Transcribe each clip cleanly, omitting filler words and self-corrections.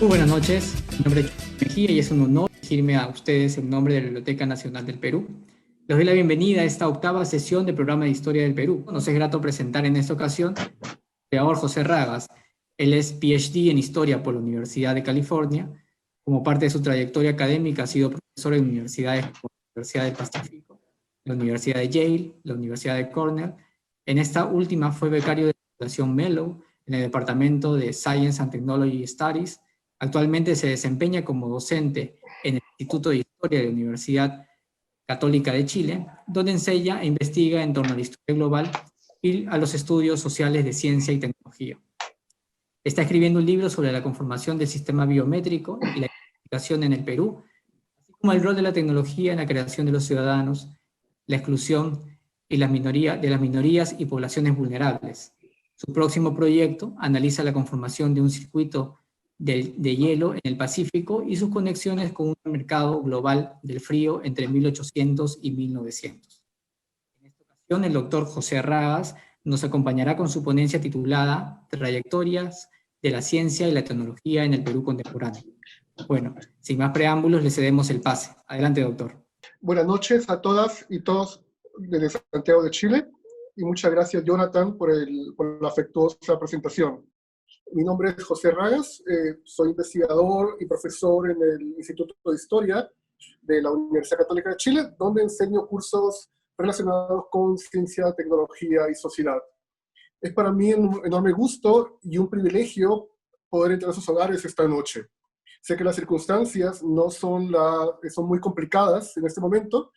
Muy buenas noches, mi nombre es Chucho Mejía y es un honor dirigirme a ustedes en nombre de la Biblioteca Nacional del Perú. Les doy la bienvenida a esta octava sesión del programa de Historia del Perú. Nos es grato presentar en esta ocasión al creador José Ragas. Él es PhD en Historia por la Universidad de California. Como parte de su trayectoria académica ha sido profesor en universidades como la Universidad del Pacífico, la Universidad de Yale, la Universidad de Cornell. En esta última fue becario de la Fundación Mellon en el Departamento de Science and Technology Studies. Actualmente se desempeña como docente en el Instituto de Historia de la Universidad Católica de Chile, donde enseña e investiga en torno a la historia global y a los estudios sociales de ciencia y tecnología. Está escribiendo un libro sobre la conformación del sistema biométrico y la identificación en el Perú, así como el rol de la tecnología en la creación de los ciudadanos, la exclusión y de las minorías y poblaciones vulnerables. Su próximo proyecto analiza la conformación de un circuito de hielo en el Pacífico y sus conexiones con un mercado global del frío entre 1800 y 1900. En esta ocasión, el doctor José Ragas nos acompañará con su ponencia titulada Trayectorias de la ciencia y la tecnología en el Perú contemporáneo. Bueno, sin más preámbulos, le cedemos el pase. Adelante, doctor. Buenas noches a todas y todos desde Santiago de Chile y muchas gracias, Jonathan, por la afectuosa presentación. Mi nombre es José Ragas, soy investigador y profesor en el Instituto de Historia de la Universidad Católica de Chile, donde enseño cursos relacionados con ciencia, tecnología y sociedad. Es para mí un enorme gusto y un privilegio poder entrar a sus hogares esta noche. Sé que las circunstancias no son muy complicadas en este momento,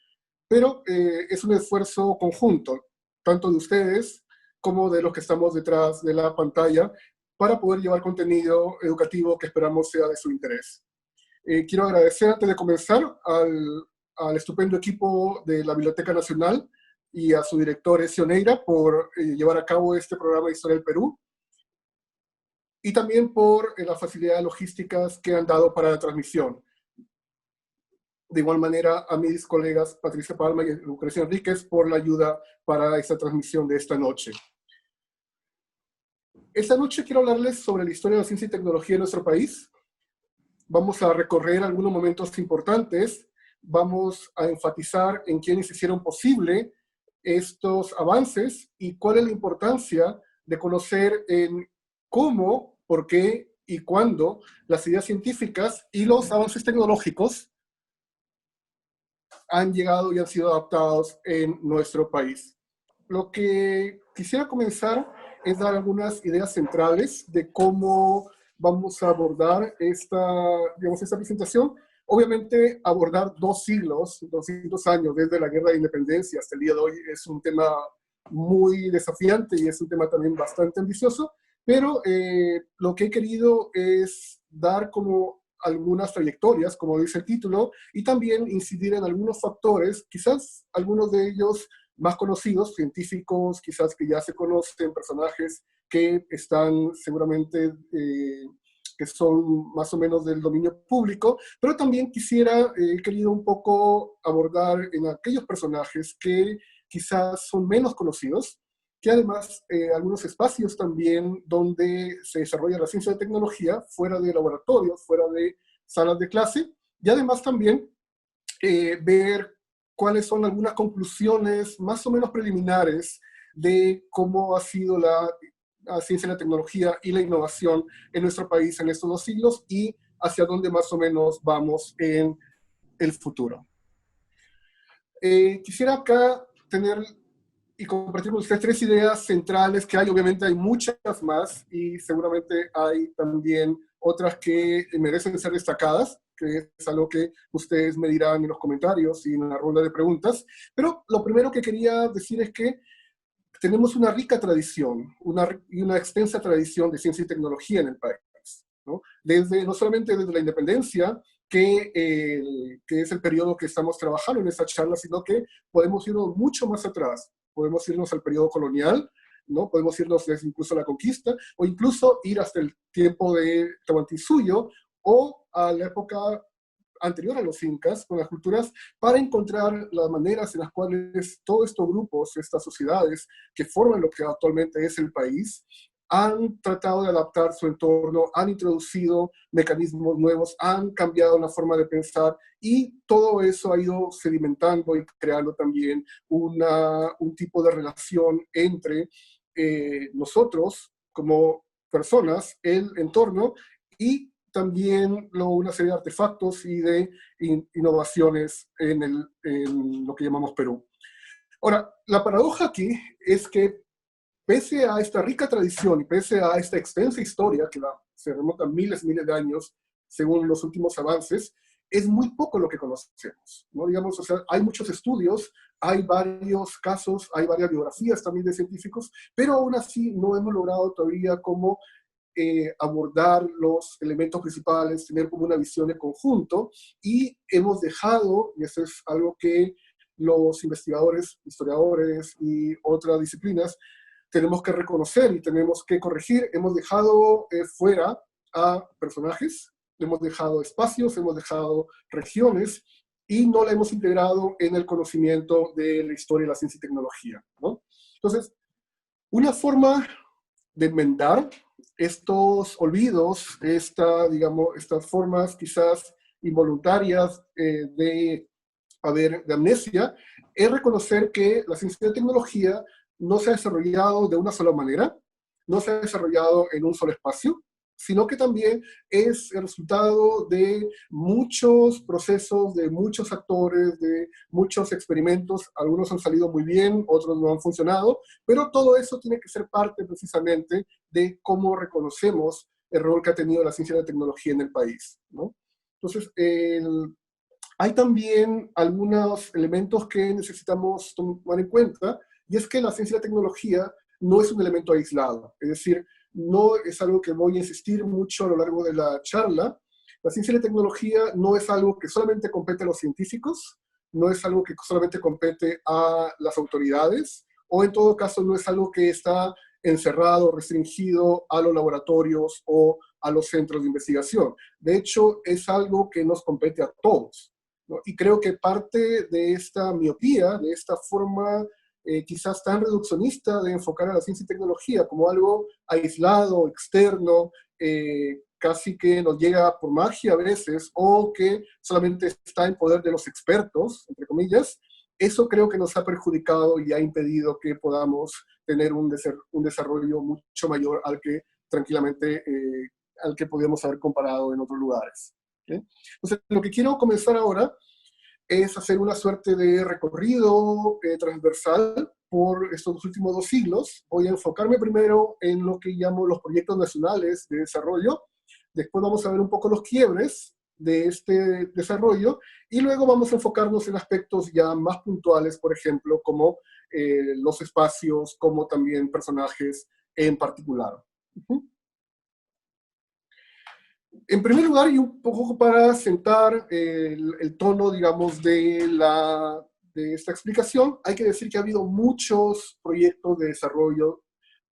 pero es un esfuerzo conjunto, tanto de ustedes como de los que estamos detrás de la pantalla, para poder llevar contenido educativo que esperamos sea de su interés. Quiero agradecer antes de comenzar al estupendo equipo de la Biblioteca Nacional y a su director Ezio Neira por llevar a cabo este programa de Historia del Perú, y también por las facilidades logísticas que han dado para la transmisión. De igual manera, a mis colegas Patricia Palma y Lucrecia Enríquez por la ayuda para esta transmisión de esta noche. Esta noche quiero hablarles sobre la historia de la ciencia y tecnología en nuestro país. Vamos a recorrer algunos momentos importantes, vamos a enfatizar en quiénes hicieron posible estos avances y cuál es la importancia de conocer en cómo, por qué y cuándo las ideas científicas y los avances tecnológicos han llegado y han sido adaptados en nuestro país. Lo que quisiera comenzar es dar algunas ideas centrales de cómo vamos a abordar esta presentación. Obviamente, abordar 2 siglos, 200 años desde la Guerra de Independencia hasta el día de hoy es un tema muy desafiante y es un tema también bastante ambicioso, pero lo que he querido es dar como algunas trayectorias, como dice el título, y también incidir en algunos factores, quizás algunos de ellos más conocidos, científicos, quizás que ya se conocen, personajes que están seguramente, que son más o menos del dominio público, pero también he querido un poco abordar en aquellos personajes que quizás son menos conocidos, que además algunos espacios también donde se desarrolla la ciencia de tecnología fuera de laboratorios, fuera de salas de clase, y además también ver cuáles son algunas conclusiones más o menos preliminares de cómo ha sido la ciencia, la tecnología y la innovación en nuestro país en estos 2 siglos y hacia dónde más o menos vamos en el futuro. Quisiera acá tener y compartir con ustedes 3 ideas centrales que hay. Obviamente hay muchas más y seguramente hay también otras que merecen ser destacadas, que es algo que ustedes me dirán en los comentarios y en la ronda de preguntas. Pero lo primero que quería decir es que tenemos una rica tradición y una extensa tradición de ciencia y tecnología en el país, ¿no? No solamente desde la independencia, que es el periodo que estamos trabajando en esta charla, sino que podemos irnos mucho más atrás. Podemos irnos al periodo colonial, ¿no? Podemos irnos desde incluso a la conquista, o incluso ir hasta el tiempo de Tahuantinsuyo, o a la época anterior a los incas, con las culturas, para encontrar las maneras en las cuales todos estos grupos, estas sociedades que forman lo que actualmente es el país, han tratado de adaptar su entorno, han introducido mecanismos nuevos, han cambiado la forma de pensar y todo eso ha ido sedimentando y creando también un tipo de relación entre nosotros como personas, el entorno y también una serie de artefactos y de innovaciones en lo que llamamos Perú. Ahora, la paradoja aquí es que pese a esta rica tradición y pese a esta extensa historia que se remonta a miles y miles de años, según los últimos avances, es muy poco lo que conocemos, ¿no? Digamos, o sea, hay muchos estudios, hay varios casos, hay varias biografías también de científicos, pero aún así no hemos logrado todavía cómo abordar los elementos principales, tener como una visión de conjunto, y hemos dejado, y eso es algo que los investigadores, historiadores y otras disciplinas tenemos que reconocer y tenemos que corregir, hemos dejado fuera a personajes, hemos dejado espacios, hemos dejado regiones y no la hemos integrado en el conocimiento de la historia, la ciencia y tecnología, ¿no? Entonces, una forma de enmendar estos olvidos, digamos, estas formas quizás involuntarias de amnesia, es reconocer que la ciencia y tecnología no se ha desarrollado de una sola manera, no se ha desarrollado en un solo espacio, sino que también es el resultado de muchos procesos, de muchos actores, de muchos experimentos. Algunos han salido muy bien, otros no han funcionado, pero todo eso tiene que ser parte precisamente de cómo reconocemos el rol que ha tenido la ciencia y la tecnología en el país, ¿no? Entonces, hay también algunos elementos que necesitamos tomar en cuenta, y es que la ciencia y la tecnología no es un elemento aislado, es decir, no es algo que voy a insistir mucho a lo largo de la charla. La ciencia y la tecnología no es algo que solamente compete a los científicos, no es algo que solamente compete a las autoridades, o en todo caso no es algo que está encerrado, restringido a los laboratorios o a los centros de investigación. De hecho, es algo que nos compete a todos, ¿no? Y creo que parte de esta miopía, de esta forma quizás tan reduccionista de enfocar a la ciencia y tecnología como algo aislado, externo, casi que nos llega por magia a veces, o que solamente está en poder de los expertos, entre comillas, eso creo que nos ha perjudicado y ha impedido que podamos tener un desarrollo mucho mayor al que tranquilamente, al que podíamos haber comparado en otros lugares. ¿Okay? Entonces, lo que quiero comenzar ahora es hacer una suerte de recorrido transversal por estos últimos 2 siglos. Voy a enfocarme primero en lo que llamo los proyectos nacionales de desarrollo, después vamos a ver un poco los quiebres de este desarrollo, y luego vamos a enfocarnos en aspectos ya más puntuales, por ejemplo, como los espacios, como también personajes en particular. En primer lugar, y un poco para sentar el tono, digamos, de esta explicación, hay que decir que ha habido muchos proyectos de desarrollo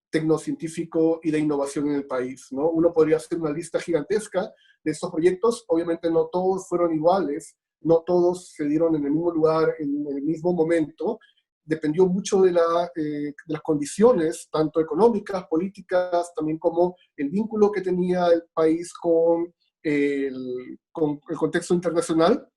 tecnocientífico y de innovación en el país, ¿no? Uno podría hacer una lista gigantesca de estos proyectos. Obviamente no todos fueron iguales, no todos se dieron en el mismo lugar, en el mismo momento. Dependió mucho de las condiciones, tanto económicas, políticas, también como el vínculo que tenía el país con el contexto internacional.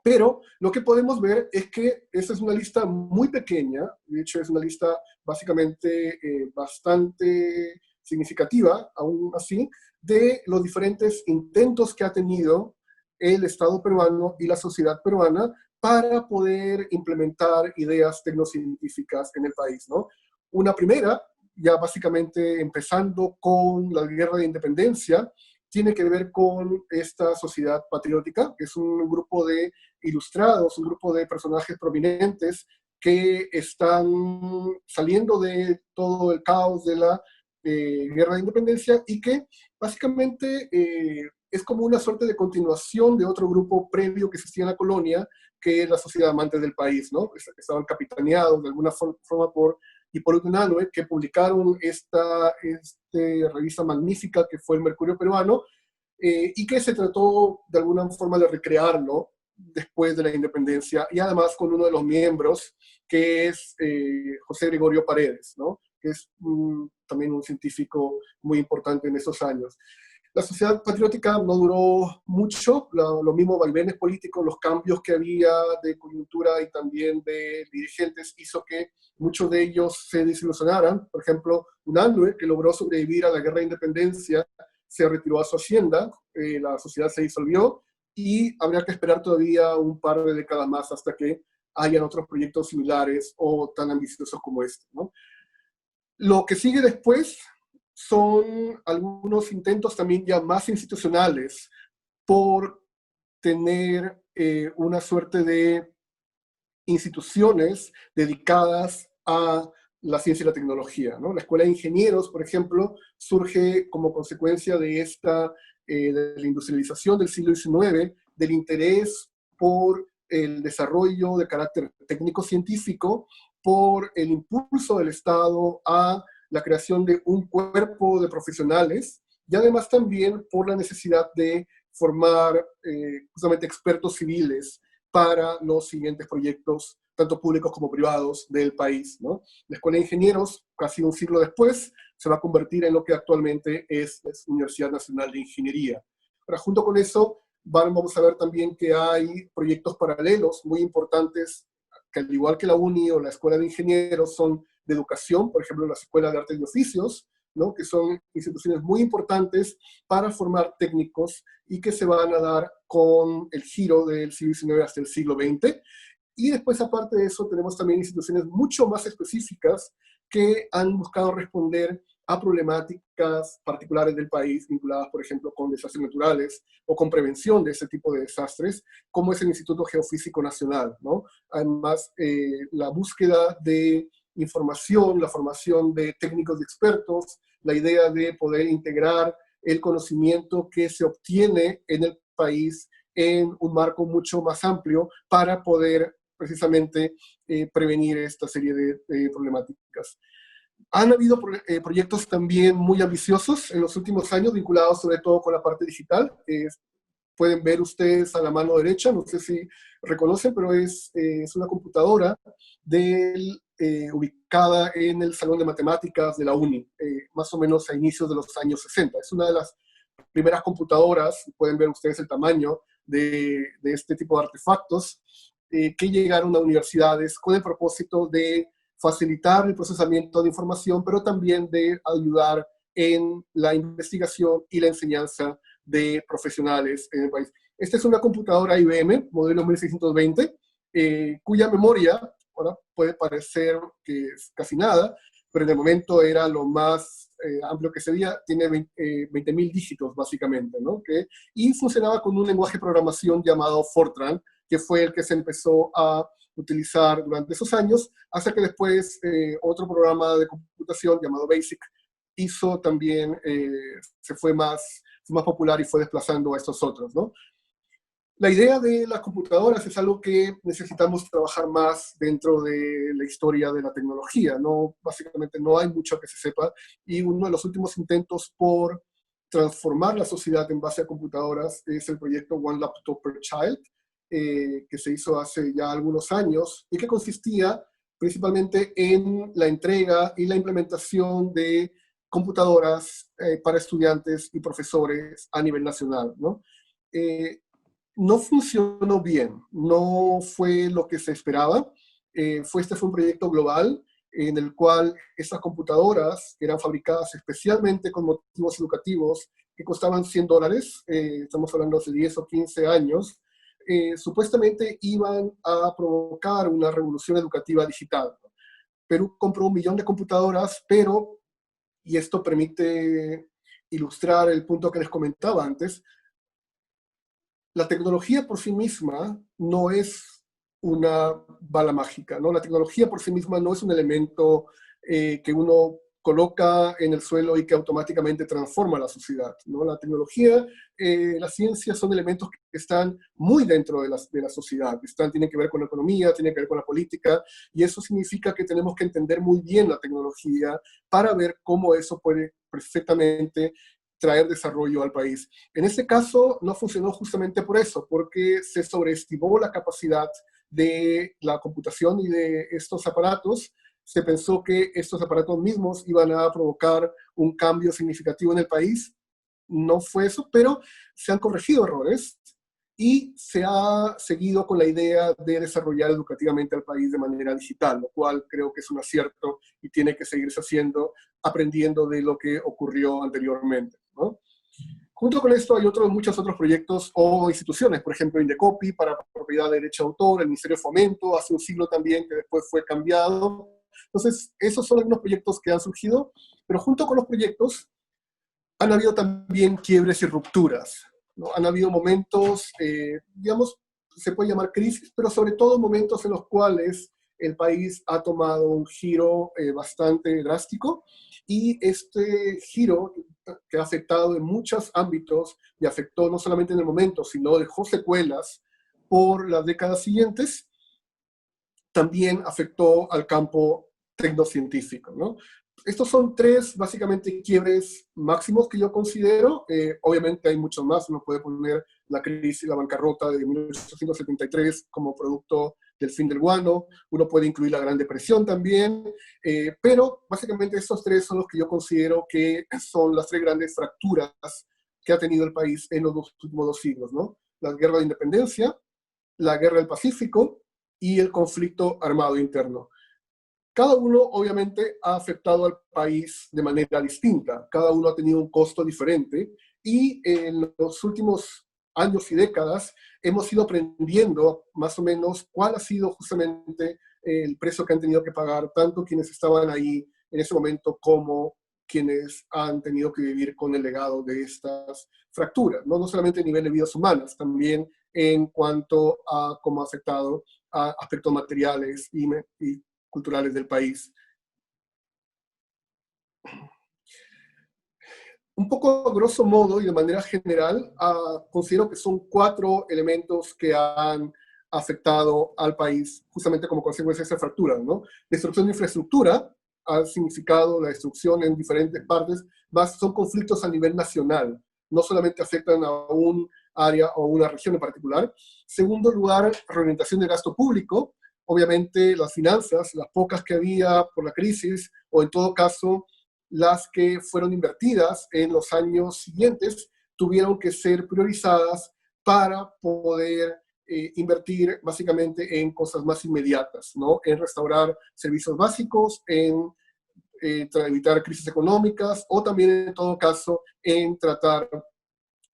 Pero lo que podemos ver es que esta es una lista muy pequeña, de hecho es una lista básicamente bastante significativa, aún así, de los diferentes intentos que ha tenido el Estado peruano y la sociedad peruana para poder implementar ideas tecnocientíficas en el país, ¿no? Una primera, ya básicamente empezando con la Guerra de Independencia, tiene que ver con esta sociedad patriótica, que es un grupo de ilustrados, un grupo de personajes prominentes que están saliendo de todo el caos de la Guerra de Independencia y que básicamente es como una suerte de continuación de otro grupo previo que existía en la colonia, que es la Sociedad Amante del País, ¿no? Estaban capitaneados de alguna forma por Hipólito Unanue, que publicaron esta revista magnífica que fue El Mercurio Peruano, y que se trató de alguna forma de recrearlo después de la independencia, y además con uno de los miembros, que es José Gregorio Paredes, ¿no? que es también un científico muy importante en esos años. La sociedad patriótica no duró mucho, los mismos vaivenes políticos, los cambios que había de coyuntura y también de dirigentes hizo que muchos de ellos se desilusionaran. Por ejemplo, Unanue, que logró sobrevivir a la guerra de independencia, se retiró a su hacienda, la sociedad se disolvió y habría que esperar todavía un par de décadas más hasta que hayan otros proyectos similares o tan ambiciosos como este, ¿no? Lo que sigue después son algunos intentos también ya más institucionales por tener una suerte de instituciones dedicadas a la ciencia y la tecnología, ¿no? La Escuela de Ingenieros, por ejemplo, surge como consecuencia de de la industrialización del siglo XIX, del interés por el desarrollo de carácter técnico-científico, por el impulso del Estado a la creación de un cuerpo de profesionales y además también por la necesidad de formar justamente expertos civiles para los siguientes proyectos, tanto públicos como privados, del país, ¿no? La Escuela de Ingenieros, casi un siglo después, se va a convertir en lo que actualmente es la Universidad Nacional de Ingeniería. Ahora, junto con eso, vamos a ver también que hay proyectos paralelos muy importantes, que al igual que la UNI o la Escuela de Ingenieros, son de educación, por ejemplo, la Escuela de Artes y Oficios, ¿no? Que son instituciones muy importantes para formar técnicos y que se van a dar con el giro del siglo XIX hasta el siglo XX. Y después, aparte de eso, tenemos también instituciones mucho más específicas que han buscado responder a problemáticas particulares del país, vinculadas, por ejemplo, con desastres naturales o con prevención de ese tipo de desastres, como es el Instituto Geofísico Nacional, ¿no? Además, la búsqueda de información, la formación de técnicos y expertos, la idea de poder integrar el conocimiento que se obtiene en el país en un marco mucho más amplio para poder precisamente prevenir esta serie de problemáticas. Han habido proyectos también muy ambiciosos en los últimos años, vinculados sobre todo con la parte digital. Pueden ver ustedes a la mano derecha, no sé si reconocen, pero es una computadora ubicada en el Salón de Matemáticas de la UNI, más o menos a inicios de los años 60. Es una de las primeras computadoras, pueden ver ustedes el tamaño de este tipo de artefactos, que llegaron a universidades con el propósito de facilitar el procesamiento de información, pero también de ayudar en la investigación y la enseñanza de profesionales en el país. Esta es una computadora IBM, modelo 1620, cuya memoria, ahora puede parecer que es casi nada, pero en el momento era lo más amplio que se veía, tiene 20.000 dígitos básicamente, ¿no? Y funcionaba con un lenguaje de programación llamado Fortran, que fue el que se empezó a utilizar durante esos años, hasta que después otro programa de computación llamado BASIC hizo también, se fue más popular y fue desplazando a estos otros, ¿no? La idea de las computadoras es algo que necesitamos trabajar más dentro de la historia de la tecnología, ¿no? Básicamente no hay mucho que se sepa, y uno de los últimos intentos por transformar la sociedad en base a computadoras es el proyecto One Laptop per Child, que se hizo hace ya algunos años y que consistía principalmente en la entrega y la implementación de computadoras para estudiantes y profesores a nivel nacional, ¿no? No funcionó bien, no fue lo que se esperaba. Este fue un proyecto global en el cual estas computadoras eran fabricadas especialmente con motivos educativos que costaban $100, estamos hablando de 10 o 15 años, supuestamente iban a provocar una revolución educativa digital. Perú compró 1.000.000 de computadoras, pero, y esto permite ilustrar el punto que les comentaba antes, la tecnología por sí misma no es una bala mágica, ¿no? La tecnología por sí misma no es un elemento que uno coloca en el suelo y que automáticamente transforma la sociedad, ¿no? La tecnología, la ciencia son elementos que están muy dentro de la sociedad, tienen que ver con la economía, tienen que ver con la política, y eso significa que tenemos que entender muy bien la tecnología para ver cómo eso puede perfectamente traer desarrollo al país. En este caso no funcionó justamente por eso, porque se sobreestimó la capacidad de la computación y de estos aparatos, se pensó que estos aparatos mismos iban a provocar un cambio significativo en el país. No fue eso, pero se han corregido errores y se ha seguido con la idea de desarrollar educativamente al país de manera digital, lo cual creo que es un acierto y tiene que seguirse haciendo, aprendiendo de lo que ocurrió anteriormente, ¿no? Junto con esto hay muchos otros proyectos o instituciones, por ejemplo, Indecopi para propiedad de derecho de autor, el Ministerio de Fomento, hace un siglo también, que después fue cambiado. Entonces, esos son algunos proyectos que han surgido, pero junto con los proyectos han habido también quiebres y rupturas, ¿no? Han habido momentos, digamos, se puede llamar crisis, pero sobre todo momentos en los cuales el país ha tomado un giro bastante drástico, y este giro que ha afectado en muchos ámbitos y afectó no solamente en el momento, sino dejó secuelas por las décadas siguientes, también afectó al campo tecnocientífico, ¿no? Estos son tres, básicamente, quiebres máximos que yo considero. Obviamente hay muchos más. Uno puede poner la crisis, la bancarrota de 1873 como producto del fin del guano. Uno puede incluir la Gran Depresión también. Pero básicamente estos tres son los que yo considero que son las tres grandes fracturas que ha tenido el país en los últimos 2 siglos, ¿no? La guerra de independencia, la guerra del Pacífico y el conflicto armado interno. Cada uno obviamente ha afectado al país de manera distinta, cada uno ha tenido un costo diferente, y en los últimos años y décadas hemos ido aprendiendo más o menos cuál ha sido justamente el precio que han tenido que pagar tanto quienes estaban ahí en ese momento como quienes han tenido que vivir con el legado de estas fracturas, no solamente a nivel de vidas humanas, también en cuanto a cómo ha afectado a aspectos materiales y culturales del país. Un poco a grosso modo y de manera general, considero que son 4 elementos que han afectado al país justamente como consecuencia de esa fractura, ¿no? Destrucción de infraestructura ha significado la destrucción en diferentes partes, más son conflictos a nivel nacional, no solamente afectan a un área o una región en particular. Segundo lugar, reorientación del gasto público. Obviamente las finanzas, las pocas que había por la crisis, o en todo caso las que fueron invertidas en los años siguientes, tuvieron que ser priorizadas para poder invertir básicamente en cosas más inmediatas, ¿no? En restaurar servicios básicos, en evitar crisis económicas, o también en todo caso en tratar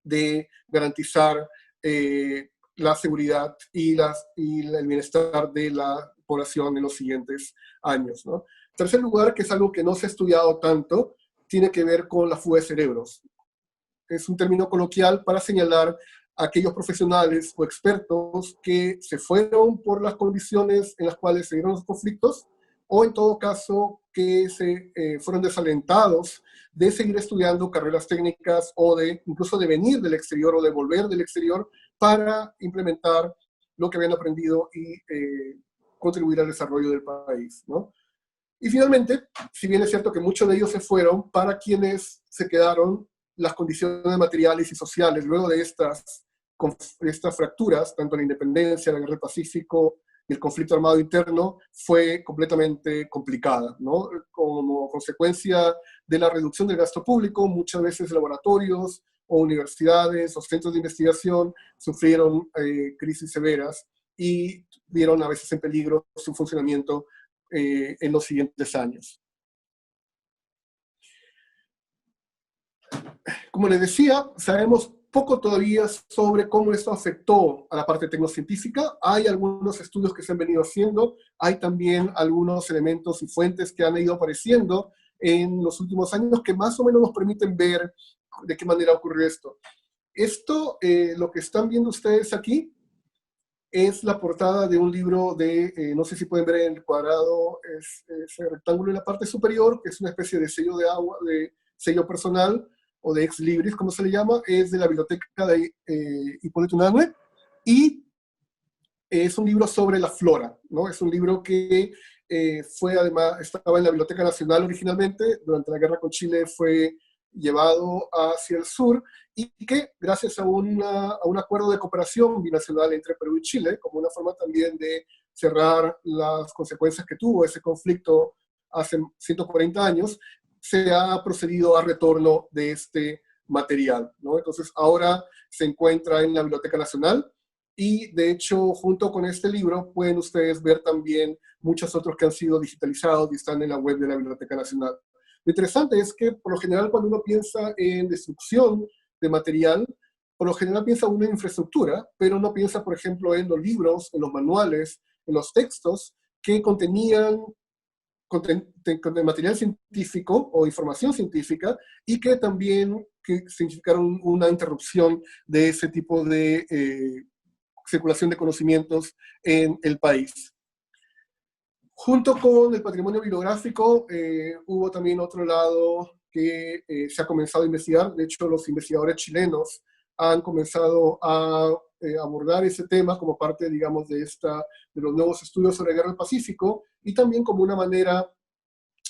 de garantizar la seguridad y el bienestar de la población en los siguientes años, ¿no? En tercer lugar, que es algo que no se ha estudiado tanto, tiene que ver con la fuga de cerebros. Es un término coloquial para señalar a aquellos profesionales o expertos que se fueron por las condiciones en las cuales se dieron los conflictos, o en todo caso que se fueron desalentados de seguir estudiando carreras técnicas, o de incluso de venir del exterior o de volver del exterior para implementar lo que habían aprendido y contribuir al desarrollo del país, ¿no? Y finalmente, si bien es cierto que muchos de ellos se fueron, para quienes se quedaron, las condiciones materiales y sociales luego de estas fracturas, tanto la independencia, la guerra del Pacífico y el conflicto armado interno, fue completamente complicada, ¿no? Como consecuencia de la reducción del gasto público, muchas veces laboratorios o universidades o centros de investigación sufrieron crisis severas y vieron a veces en peligro su funcionamiento en los siguientes años. Como les decía, sabemos poco todavía sobre cómo esto afectó a la parte tecnocientífica. Hay algunos estudios que se han venido haciendo, hay también algunos elementos y fuentes que han ido apareciendo en los últimos años que más o menos nos permiten ver de qué manera ocurrió esto. Esto, lo que están viendo ustedes aquí, es la portada de un libro de, no sé si pueden ver en el cuadrado, ese rectángulo en la parte superior, que es una especie de sello de agua, de sello personal, o de ex libris, como se le llama, es de la biblioteca de Hipólito Unanue, y es un libro sobre la flora, ¿no? Es un libro que además, estaba en la Biblioteca Nacional originalmente, durante la guerra con Chile fue llevado hacia el sur, y que gracias a un acuerdo de cooperación binacional entre Perú y Chile, como una forma también de cerrar las consecuencias que tuvo ese conflicto hace 140 años, se ha procedido a retorno de este material, ¿no? Entonces ahora se encuentra en la Biblioteca Nacional y de hecho junto con este libro pueden ustedes ver también muchos otros que han sido digitalizados y están en la web de la Biblioteca Nacional. Lo interesante es que por lo general cuando uno piensa en destrucción de material, por lo general piensa uno en infraestructura, pero no piensa por ejemplo en los libros, en los manuales, en los textos que contenían de material científico o información científica y que también que significaron una interrupción de ese tipo de circulación de conocimientos en el país. Junto con el patrimonio bibliográfico, hubo también otro lado que se ha comenzado a investigar. De hecho, los investigadores chilenos han comenzado a abordar ese tema como parte, digamos, de los nuevos estudios sobre la Guerra del Pacífico y también como una manera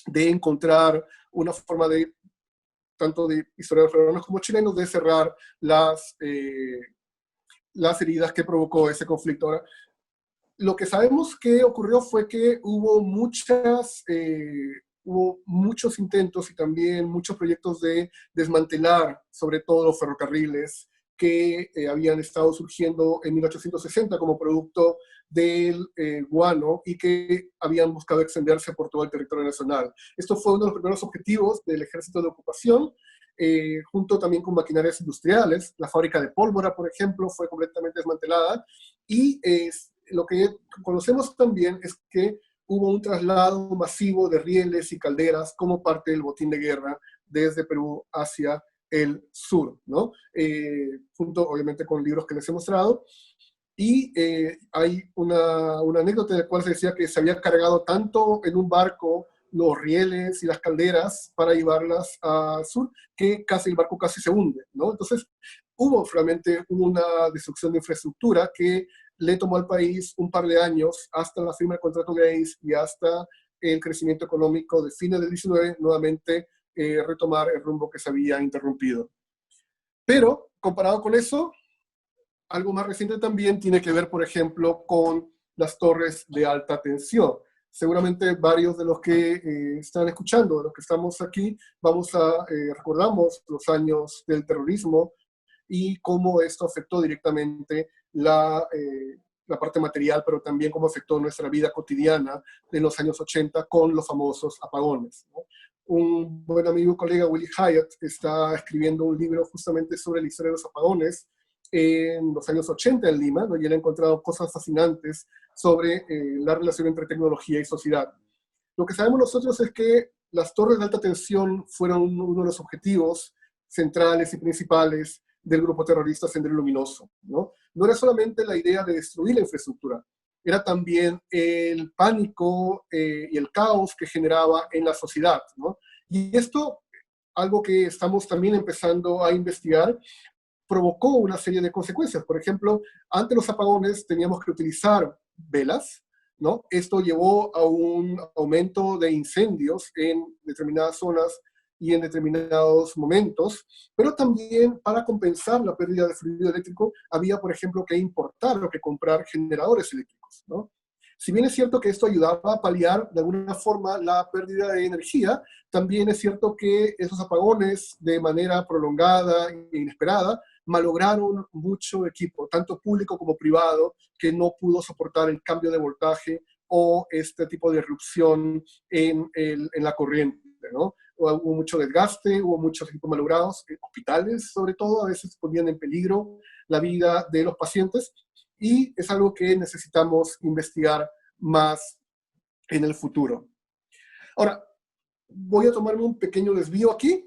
de encontrar una forma de, tanto de historiadores peruanos como chilenos, de cerrar las heridas que provocó ese conflicto. Ahora, lo que sabemos que ocurrió fue que hubo muchos intentos y también muchos proyectos de desmantelar, sobre todo los ferrocarriles que habían estado surgiendo en 1860 como producto del guano y que habían buscado extenderse por todo el territorio nacional. Esto fue uno de los primeros objetivos del ejército de ocupación, junto también con maquinarias industriales. La fábrica de pólvora, por ejemplo, fue completamente desmantelada y lo que conocemos también es que hubo un traslado masivo de rieles y calderas como parte del botín de guerra desde Perú hacia el sur, ¿no? Junto obviamente con libros que les he mostrado. Y hay una anécdota en la cual se decía que se había cargado tanto en un barco los rieles y las calderas para llevarlas al sur, que casi el barco casi se hunde, ¿no? Entonces hubo realmente una destrucción de infraestructura que le tomó al país un par de años hasta la firma del contrato Grace y hasta el crecimiento económico de fines del 19, nuevamente retomar el rumbo que se había interrumpido. Pero comparado con eso, algo más reciente también tiene que ver, por ejemplo, con las torres de alta tensión. Seguramente varios de los que están escuchando, de los que estamos aquí, recordamos los años del terrorismo y cómo esto afectó directamente la parte material, pero también cómo afectó nuestra vida cotidiana en los años 80 con los famosos apagones, ¿no? Un buen amigo, colega, Willy Hyatt, está escribiendo un libro justamente sobre la historia de los apagones en los años 80 en Lima, ¿no? Y él ha encontrado cosas fascinantes sobre la relación entre tecnología y sociedad. Lo que sabemos nosotros es que las torres de alta tensión fueron uno de los objetivos centrales y principales del grupo terrorista Sendero Luminoso, ¿no? No era solamente la idea de destruir la infraestructura, era también el pánico y el caos que generaba en la sociedad, ¿no? Y esto, algo que estamos también empezando a investigar, provocó una serie de consecuencias. Por ejemplo, ante los apagones teníamos que utilizar velas, ¿no? Esto llevó a un aumento de incendios en determinadas zonas y en determinados momentos, pero también para compensar la pérdida de fluido eléctrico había, por ejemplo, que importar o que comprar generadores eléctricos, ¿no? Si bien es cierto que esto ayudaba a paliar de alguna forma la pérdida de energía, también es cierto que esos apagones de manera prolongada e inesperada malograron mucho equipo, tanto público como privado, que no pudo soportar el cambio de voltaje o este tipo de irrupción en la corriente, ¿no? Hubo mucho desgaste, hubo muchos equipos malogrados, hospitales sobre todo, a veces ponían en peligro la vida de los pacientes, y es algo que necesitamos investigar más en el futuro. Ahora, voy a tomarme un pequeño desvío aquí,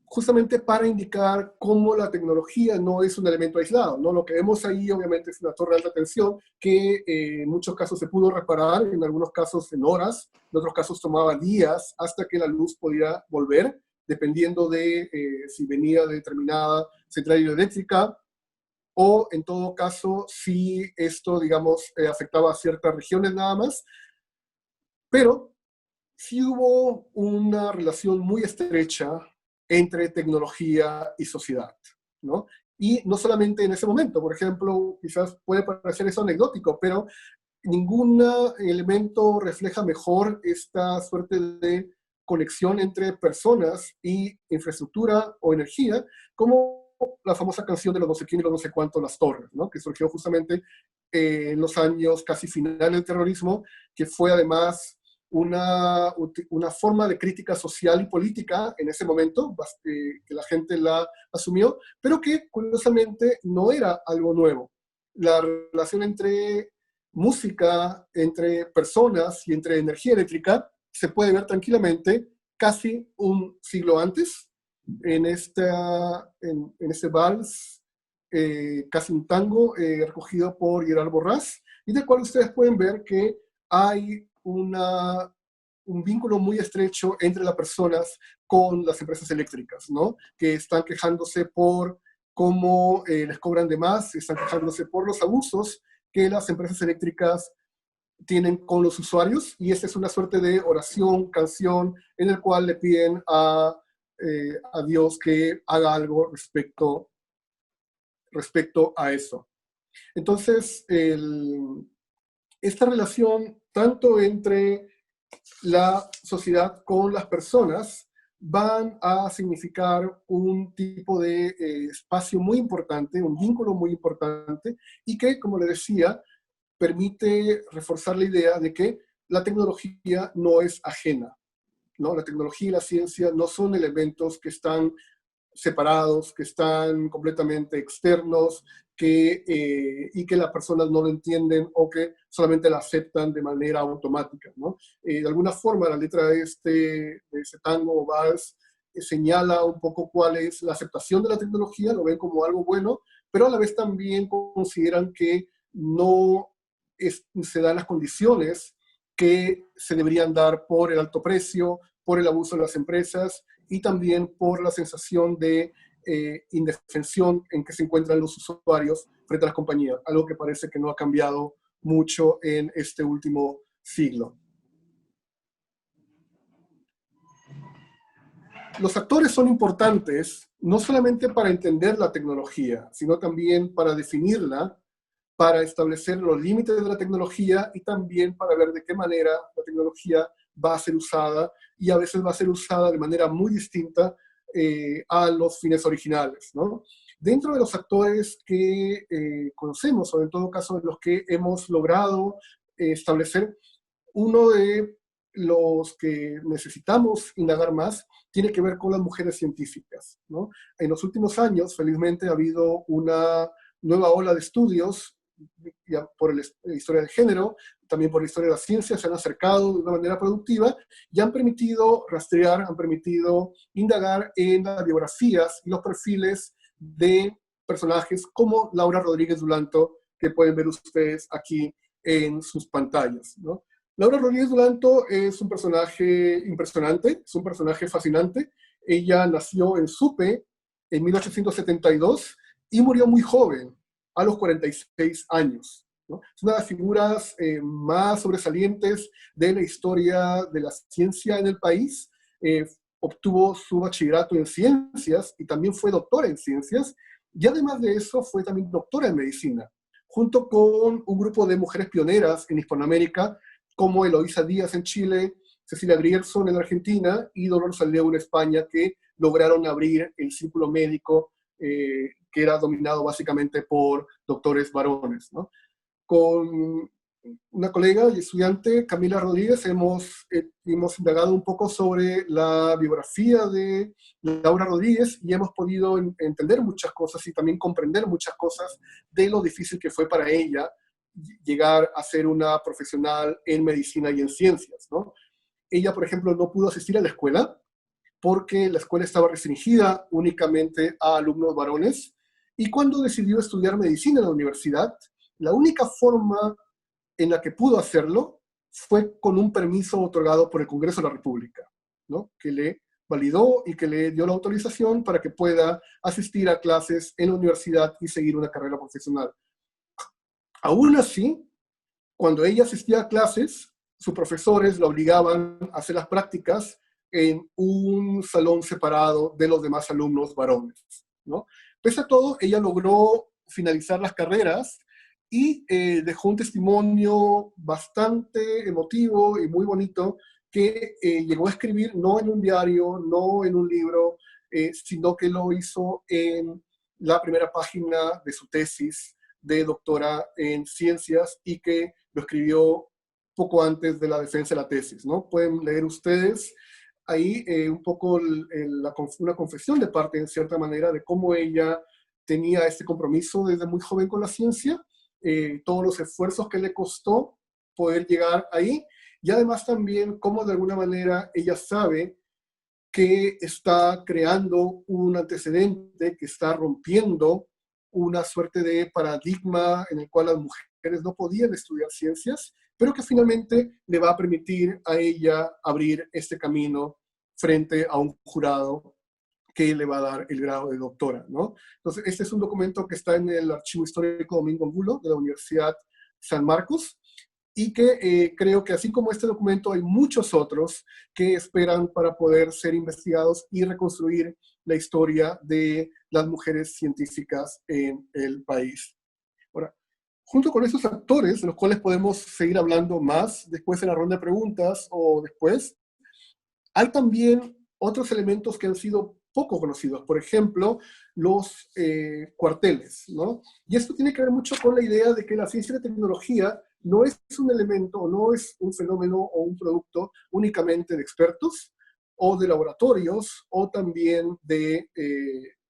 justamente para indicar cómo la tecnología no es un elemento aislado, ¿no? Lo que vemos ahí obviamente es una torre de alta tensión que en muchos casos se pudo reparar, en algunos casos en horas, en otros casos tomaba días hasta que la luz podía volver, dependiendo de si venía de determinada central hidroeléctrica o en todo caso si esto, digamos, afectaba a ciertas regiones nada más, pero sí hubo una relación muy estrecha entre tecnología y sociedad, ¿no? Y no solamente en ese momento, por ejemplo, quizás puede parecer eso anecdótico, pero ningún elemento refleja mejor esta suerte de conexión entre personas y infraestructura o energía, como la famosa canción de los no sé quién y los no sé cuántos, Las Torres, ¿no? Que surgió justamente en los años casi finales del terrorismo, que fue además una forma de crítica social y política en ese momento, que la gente la asumió, pero que curiosamente no era algo nuevo. La relación entre música, entre personas y entre energía eléctrica se puede ver tranquilamente casi un siglo antes en este vals, casi un tango, recogido por Gerard Borrás, y del cual ustedes pueden ver que hay un vínculo muy estrecho entre las personas con las empresas eléctricas, ¿no? Que están quejándose por cómo les cobran de más, están quejándose por los abusos que las empresas eléctricas tienen con los usuarios, y esta es una suerte de oración, canción, en el cual le piden a Dios que haga algo respecto a eso. Entonces, esta relación, tanto entre la sociedad con las personas, van a significar un tipo de espacio muy importante, un vínculo muy importante, y que, como le decía, permite reforzar la idea de que la tecnología no es ajena, ¿no? La tecnología y la ciencia no son elementos que están separados, que están completamente externos, y que las personas no lo entienden o que solamente la aceptan de manera automática, ¿no? De alguna forma, la letra de ese tango o vals señala un poco cuál es la aceptación de la tecnología, lo ven como algo bueno, pero a la vez también consideran que no se dan las condiciones que se deberían dar por el alto precio, por el abuso de las empresas y también por la sensación de indefensión en que se encuentran los usuarios frente a las compañías, algo que parece que no ha cambiado mucho en este último siglo. Los actores son importantes no solamente para entender la tecnología, sino también para definirla, para establecer los límites de la tecnología y también para ver de qué manera la tecnología va a ser usada, y a veces va a ser usada de manera muy distinta a los fines originales, ¿no? Dentro de los actores que conocemos, o en todo caso de los que hemos logrado establecer, uno de los que necesitamos indagar más tiene que ver con las mujeres científicas, ¿no? En los últimos años, felizmente, ha habido una nueva ola de estudios ya por la historia del género, también por la historia de la ciencia, se han acercado de una manera productiva y han permitido rastrear, han permitido indagar en las biografías y los perfiles de personajes como Laura Rodríguez Dulanto, que pueden ver ustedes aquí en sus pantallas, ¿no? Laura Rodríguez Dulanto es un personaje impresionante, es un personaje fascinante. Ella nació en Supe en 1872 y murió muy joven, a los 46 años, ¿no? Es una de las figuras más sobresalientes de la historia de la ciencia en el país. Obtuvo su bachillerato en ciencias y también fue doctora en ciencias, y además de eso fue también doctora en medicina, junto con un grupo de mujeres pioneras en Hispanoamérica, como Eloísa Díaz en Chile, Cecilia Grierson en Argentina y Dolores Aleu en España, que lograron abrir el círculo médico que era dominado básicamente por doctores varones, ¿no? Con una colega y estudiante, Camila Rodríguez, hemos indagado un poco sobre la biografía de Laura Rodríguez y hemos podido entender muchas cosas y también comprender muchas cosas de lo difícil que fue para ella llegar a ser una profesional en medicina y en ciencias, ¿no? Ella, por ejemplo, no pudo asistir a la escuela porque la escuela estaba restringida únicamente a alumnos varones, y cuando decidió estudiar medicina en la universidad, la única forma en la que pudo hacerlo fue con un permiso otorgado por el Congreso de la República, ¿no? Que le validó y que le dio la autorización para que pueda asistir a clases en la universidad y seguir una carrera profesional. Aún así, cuando ella asistía a clases, sus profesores la obligaban a hacer las prácticas en un salón separado de los demás alumnos varones, ¿no? Pese a todo, ella logró finalizar las carreras y dejó un testimonio bastante emotivo y muy bonito que llegó a escribir no en un diario, no en un libro, sino que lo hizo en la primera página de su tesis de doctora en ciencias y que lo escribió poco antes de la defensa de la tesis, ¿no? Pueden leer ustedes ahí un poco una confesión de parte, en cierta manera, de cómo ella tenía este compromiso desde muy joven con la ciencia, todos los esfuerzos que le costó poder llegar ahí, y además también cómo de alguna manera ella sabe que está creando un antecedente, que está rompiendo una suerte de paradigma en el cual las mujeres no podían estudiar ciencias, pero que finalmente le va a permitir a ella abrir este camino frente a un jurado que le va a dar el grado de doctora, ¿no? Entonces, este es un documento que está en el Archivo Histórico Domingo Angulo de la Universidad San Marcos, y que creo que así como este documento hay muchos otros que esperan para poder ser investigados y reconstruir la historia de las mujeres científicas en el país. Ahora, junto con estos actores, de los cuales podemos seguir hablando más después en la ronda de preguntas o después, hay también otros elementos que han sido poco conocidos, por ejemplo, los cuarteles, ¿no? Y esto tiene que ver mucho con la idea de que la ciencia y la tecnología no es un elemento o no es un fenómeno o un producto únicamente de expertos o de laboratorios o también de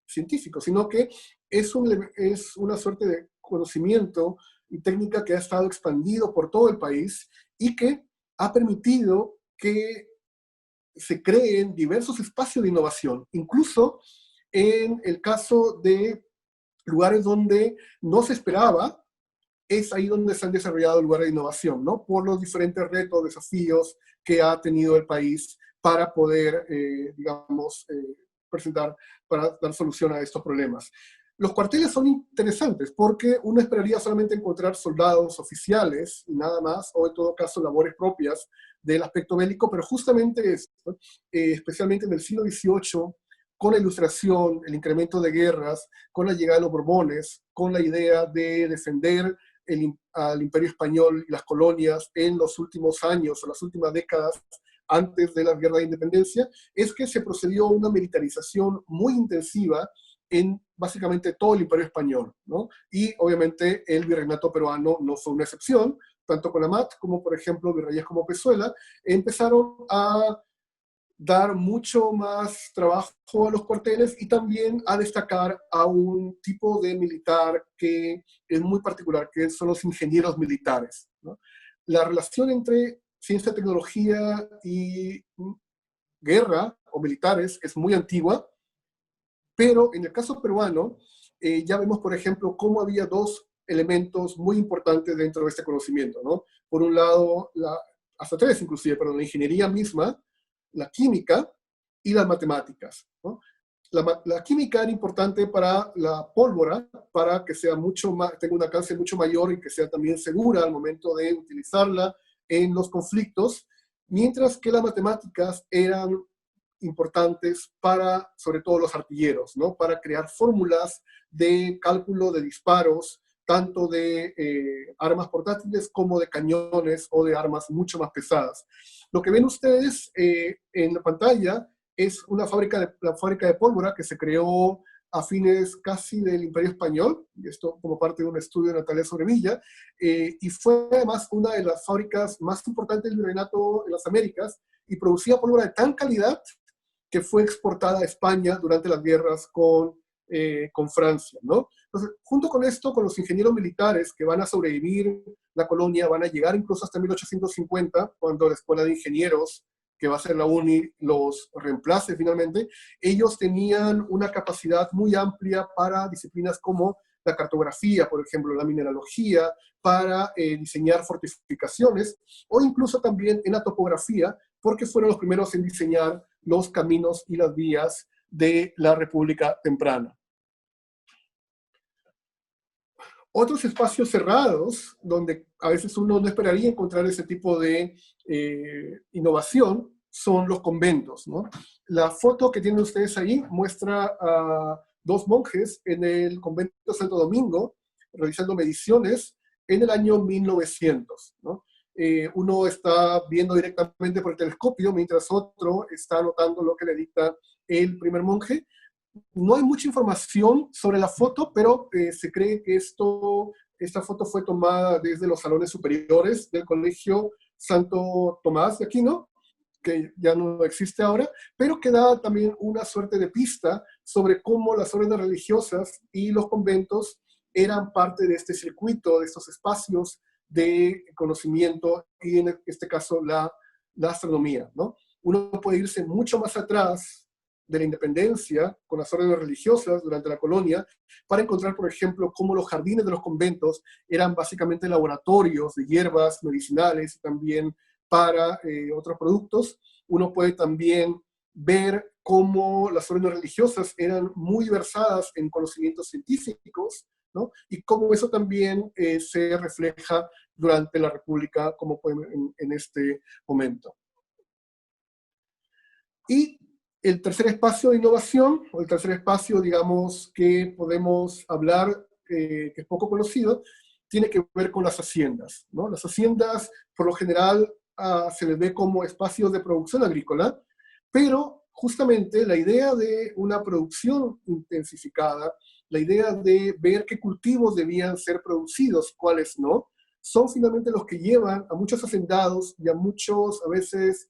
científicos, sino que es una suerte de conocimiento y técnica que ha estado expandido por todo el país y que ha permitido que se creen diversos espacios de innovación, incluso en el caso de lugares donde no se esperaba, es ahí donde se han desarrollado lugares de innovación, ¿no? Por los diferentes retos, desafíos que ha tenido el país para poder, digamos, presentar, para dar solución a estos problemas. Los cuarteles son interesantes porque uno esperaría solamente encontrar soldados oficiales y nada más, o en todo caso labores propias del aspecto bélico, pero justamente esto, especialmente en el siglo XVIII, con la ilustración, el incremento de guerras, con la llegada de los Borbones, con la idea de defender al Imperio Español y las colonias en los últimos años o las últimas décadas antes de la Guerra de Independencia, es que se procedió a una militarización muy intensiva en básicamente todo el Imperio Español, ¿no? Y obviamente el virreinato peruano no fue una excepción, tanto con Amat como, por ejemplo, virreyes como Pezuela, empezaron a dar mucho más trabajo a los cuarteles y también a destacar a un tipo de militar que es muy particular, que son los ingenieros militares, ¿no? La relación entre ciencia, tecnología y guerra o militares es muy antigua, pero en el caso peruano ya vemos, por ejemplo, cómo había dos elementos muy importantes dentro de este conocimiento, ¿no? Por un lado, hasta tres inclusive, pero la ingeniería misma, la química y las matemáticas, ¿no? La química era importante para la pólvora, para que sea mucho más, tenga un alcance mucho mayor y que sea también segura al momento de utilizarla en los conflictos, mientras que las matemáticas eran importantes para, sobre todo, los artilleros, ¿no? Para crear fórmulas de cálculo de disparos, tanto de armas portátiles como de cañones o de armas mucho más pesadas. Lo que ven ustedes en la pantalla es la fábrica de pólvora que se creó a fines casi del Imperio Español, y esto como parte de un estudio de Natalia Sobrevilla, y fue además una de las fábricas más importantes del virreinato en las Américas, y producía pólvora de tan calidad que fue exportada a España durante las guerras con Francia, ¿no? Entonces, junto con esto, con los ingenieros militares que van a sobrevivir la colonia, van a llegar incluso hasta 1850, cuando la Escuela de Ingenieros, que va a ser la UNI, los reemplace finalmente, ellos tenían una capacidad muy amplia para disciplinas como la cartografía, por ejemplo, la mineralogía, para diseñar fortificaciones, o incluso también en la topografía, porque fueron los primeros en diseñar los caminos y las vías de la República temprana. Otros espacios cerrados, donde a veces uno no esperaría encontrar ese tipo de innovación, son los conventos, ¿no? La foto que tienen ustedes ahí muestra a dos monjes en el convento de Santo Domingo, realizando mediciones en el año 1900, ¿no? Uno está viendo directamente por el telescopio, mientras otro está anotando lo que le dicta el primer monje. No hay mucha información sobre la foto, pero se cree que esta foto fue tomada desde los salones superiores del Colegio Santo Tomás de Aquino, que ya no existe ahora, pero que da también una suerte de pista sobre cómo las órdenes religiosas y los conventos eran parte de este circuito, de estos espacios de conocimiento, y en este caso la astronomía, ¿no? Uno puede irse mucho más atrás de la independencia con las órdenes religiosas durante la colonia para encontrar, por ejemplo, cómo los jardines de los conventos eran básicamente laboratorios de hierbas medicinales y también para otros productos. Uno puede también ver cómo las órdenes religiosas eran muy versadas en conocimientos científicos, ¿no? Y cómo eso también se refleja durante la República, como podemos en este momento. Y el tercer espacio de innovación, o el tercer espacio, digamos, que podemos hablar, que es poco conocido, tiene que ver con las haciendas, ¿no? Las haciendas, por lo general, se les ve como espacios de producción agrícola, pero justamente la idea de una producción intensificada, la idea de ver qué cultivos debían ser producidos, cuáles no, son finalmente los que llevan a muchos hacendados y a muchos, a veces,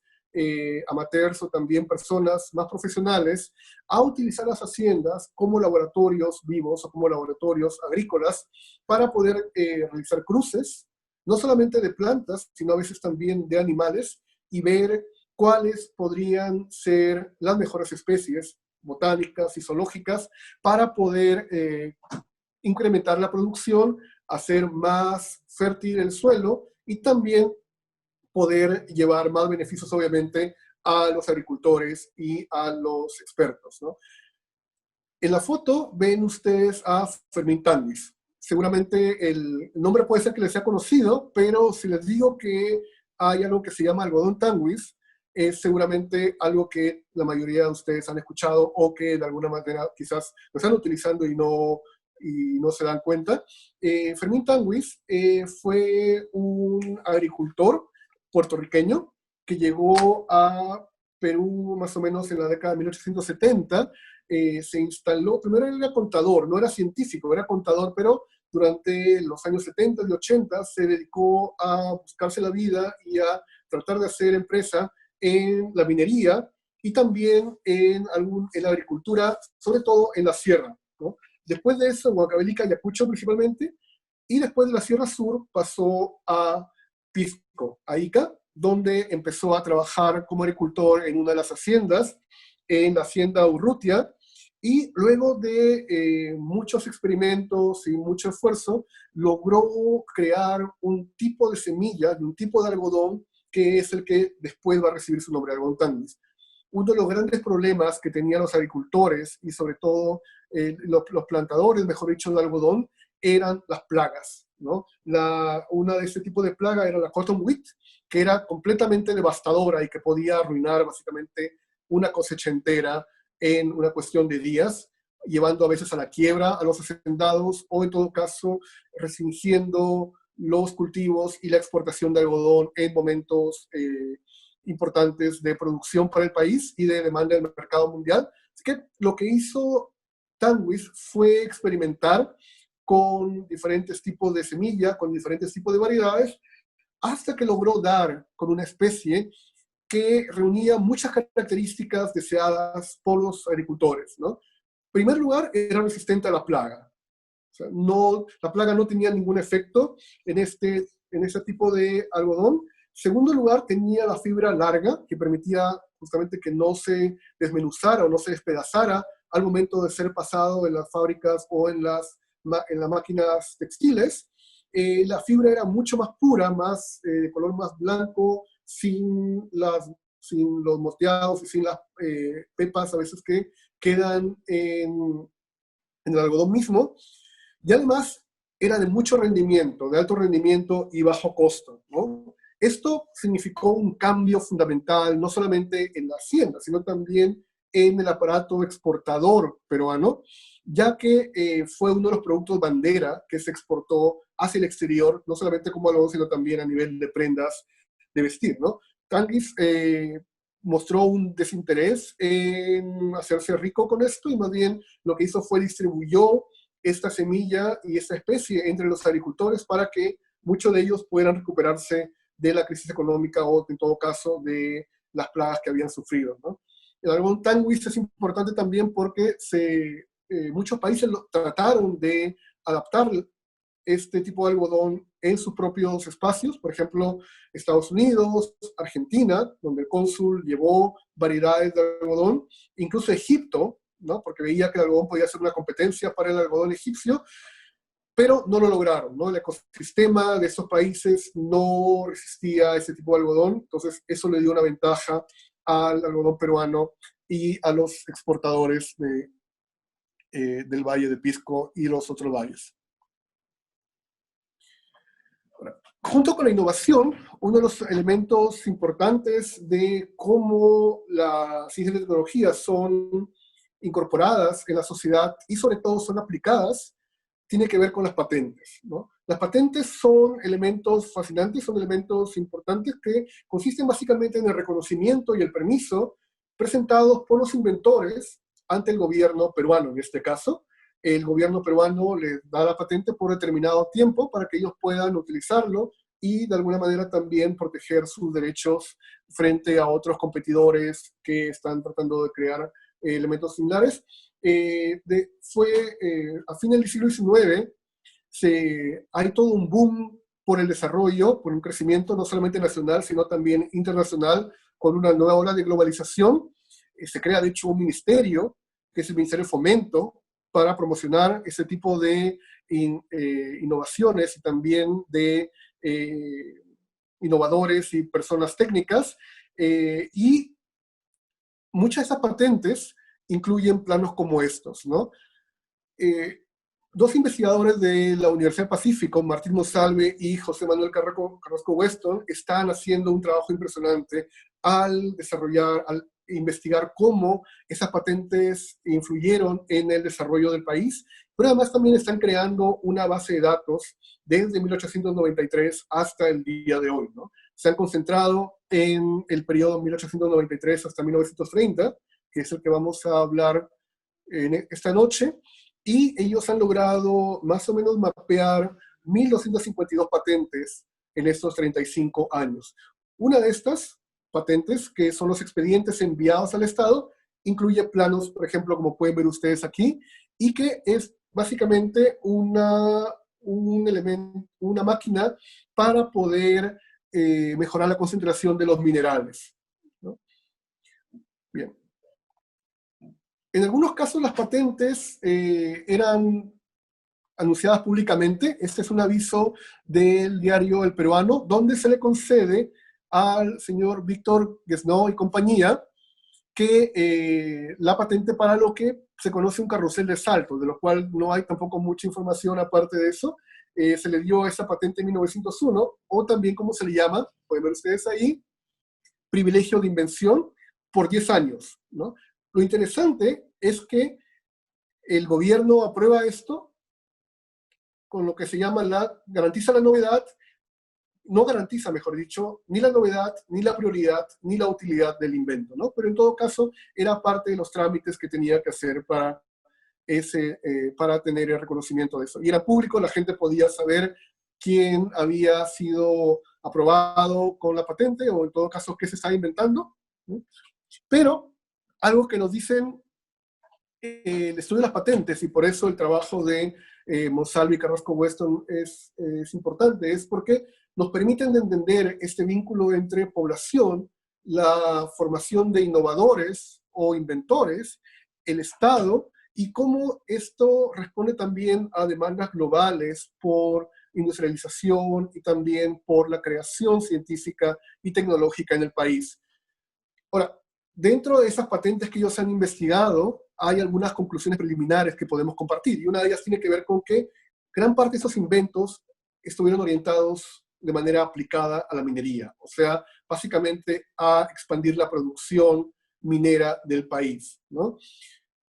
amateurs o también personas más profesionales a utilizar las haciendas como laboratorios vivos o como laboratorios agrícolas para poder realizar cruces, no solamente de plantas, sino a veces también de animales, y ver cuáles podrían ser las mejores especies botánicas y zoológicas para poder incrementar la producción, hacer más fértil el suelo y también poder llevar más beneficios, obviamente, a los agricultores y a los expertos, ¿no? En la foto ven ustedes a Fermín Tanguis. Seguramente el nombre puede ser que les sea conocido, pero si les digo que hay algo que se llama algodón Tanguis, es seguramente algo que la mayoría de ustedes han escuchado o que de alguna manera quizás lo están utilizando y no se dan cuenta. Fermín Tanguis fue un agricultor puertorriqueño que llegó a Perú más o menos en la década de 1870. Se instaló, primero él era contador, no era científico, era contador, pero durante los años 70 y 80 se dedicó a buscarse la vida y a tratar de hacer empresa en la minería y también en la agricultura, sobre todo en la sierra, ¿no? Después de eso, Huancavelica, Ayacucho principalmente, y después de la Sierra Sur pasó a Pisco, a Ica, donde empezó a trabajar como agricultor en una de las haciendas, en la hacienda Urrutia, y luego de muchos experimentos y mucho esfuerzo, logró crear un tipo de semilla, un tipo de algodón, que es el que después va a recibir su nombre, algodón Tanguis. Uno de los grandes problemas que tenían los agricultores y sobre todo los plantadores, mejor dicho, de algodón, eran las plagas, ¿no? Una de este tipo de plaga era la cotton wilt, que era completamente devastadora y que podía arruinar básicamente una cosecha entera en una cuestión de días, llevando a veces a la quiebra a los hacendados o en todo caso restringiendo los cultivos y la exportación de algodón en momentos importantes de producción para el país y de demanda del mercado mundial. Así que lo que hizo Tanguis fue experimentar con diferentes tipos de semilla, con diferentes tipos de variedades, hasta que logró dar con una especie que reunía muchas características deseadas por los agricultores, ¿no? En primer lugar, era resistente a la plaga. O sea, la plaga no tenía ningún efecto en este tipo de algodón. En segundo lugar, tenía la fibra larga, que permitía justamente que no se desmenuzara o no se despedazara al momento de ser pasado en las fábricas o en las máquinas textiles. La fibra era mucho más pura, de color más blanco, sin los moteados y sin las pepas a veces que quedan en el algodón mismo. Y además era de mucho rendimiento, de alto rendimiento y bajo costo, ¿no? Esto significó un cambio fundamental, no solamente en la hacienda, sino también en el aparato exportador peruano, ya que fue uno de los productos bandera que se exportó hacia el exterior, no solamente como algodón, sino también a nivel de prendas de vestir, ¿no? Candice mostró un desinterés en hacerse rico con esto y más bien lo que hizo fue distribuyó esta semilla y esta especie entre los agricultores para que muchos de ellos puedan recuperarse de la crisis económica o, en todo caso, de las plagas que habían sufrido, ¿no? El algodón Tangwis es importante también porque muchos países trataron de adaptar este tipo de algodón en sus propios espacios, por ejemplo, Estados Unidos, Argentina, donde el cónsul llevó variedades de algodón, incluso Egipto, ¿no? Porque veía que el algodón podía ser una competencia para el algodón egipcio, pero no lo lograron, ¿no? El ecosistema de esos países no resistía a ese tipo de algodón, entonces eso le dio una ventaja al algodón peruano y a los exportadores del Valle de Pisco y los otros valles. Junto con la innovación, uno de los elementos importantes de cómo la ciencia y la tecnología son incorporadas en la sociedad y sobre todo son aplicadas, tiene que ver con las patentes, ¿no? Las patentes son elementos fascinantes, son elementos importantes que consisten básicamente en el reconocimiento y el permiso presentados por los inventores ante el gobierno peruano, en este caso. El gobierno peruano les da la patente por determinado tiempo para que ellos puedan utilizarlo y de alguna manera también proteger sus derechos frente a otros competidores que están tratando de crear elementos similares. A fin del siglo XIX hay todo un boom por el desarrollo, por un crecimiento no solamente nacional, sino también internacional, con una nueva ola de globalización. Se crea, de hecho, un ministerio, que es el Ministerio de Fomento, para promocionar ese tipo de innovaciones y también de innovadores y personas técnicas. Y muchas de esas patentes incluyen planos como estos, ¿no? Dos investigadores de la Universidad del Pacífico, Martín Monsalve y José Manuel Carrasco Weston, están haciendo un trabajo impresionante al investigar cómo esas patentes influyeron en el desarrollo del país, pero además también están creando una base de datos desde 1893 hasta el día de hoy, ¿no? Se han concentrado en el periodo 1893 hasta 1930, que es el que vamos a hablar esta noche, y ellos han logrado más o menos mapear 1.252 patentes en estos 35 años. Una de estas patentes, que son los expedientes enviados al Estado, incluye planos, por ejemplo, como pueden ver ustedes aquí, y que es básicamente una máquina para poder mejorar la concentración de los minerales, ¿no? Bien. En algunos casos las patentes eran anunciadas públicamente. Este es un aviso del diario El Peruano, donde se le concede al señor Víctor Guesnau y compañía que la patente para lo que se conoce un carrusel de saltos, de lo cual no hay tampoco mucha información aparte de eso. Se le dio esa patente en 1901, o también como se le llama, pueden ver ustedes ahí, privilegio de invención por 10 años, ¿no? Lo interesante es que el gobierno aprueba esto con lo que se llama garantiza la novedad, no garantiza, mejor dicho, ni la novedad, ni la prioridad, ni la utilidad del invento, ¿no? Pero en todo caso, era parte de los trámites que tenía que hacer para tener el reconocimiento de eso. Y era público, la gente podía saber quién había sido aprobado con la patente, o en todo caso, qué se estaba inventando, ¿no? Pero algo que nos dicen el estudio de las patentes, y por eso el trabajo de Monsalve y Carrasco Weston es importante, es porque nos permiten entender este vínculo entre población, la formación de innovadores o inventores, el Estado, y cómo esto responde también a demandas globales por industrialización y también por la creación científica y tecnológica en el país. Ahora, dentro de esas patentes que ellos han investigado, hay algunas conclusiones preliminares que podemos compartir, y una de ellas tiene que ver con que gran parte de esos inventos estuvieron orientados de manera aplicada a la minería, o sea, básicamente a expandir la producción minera del país, ¿no?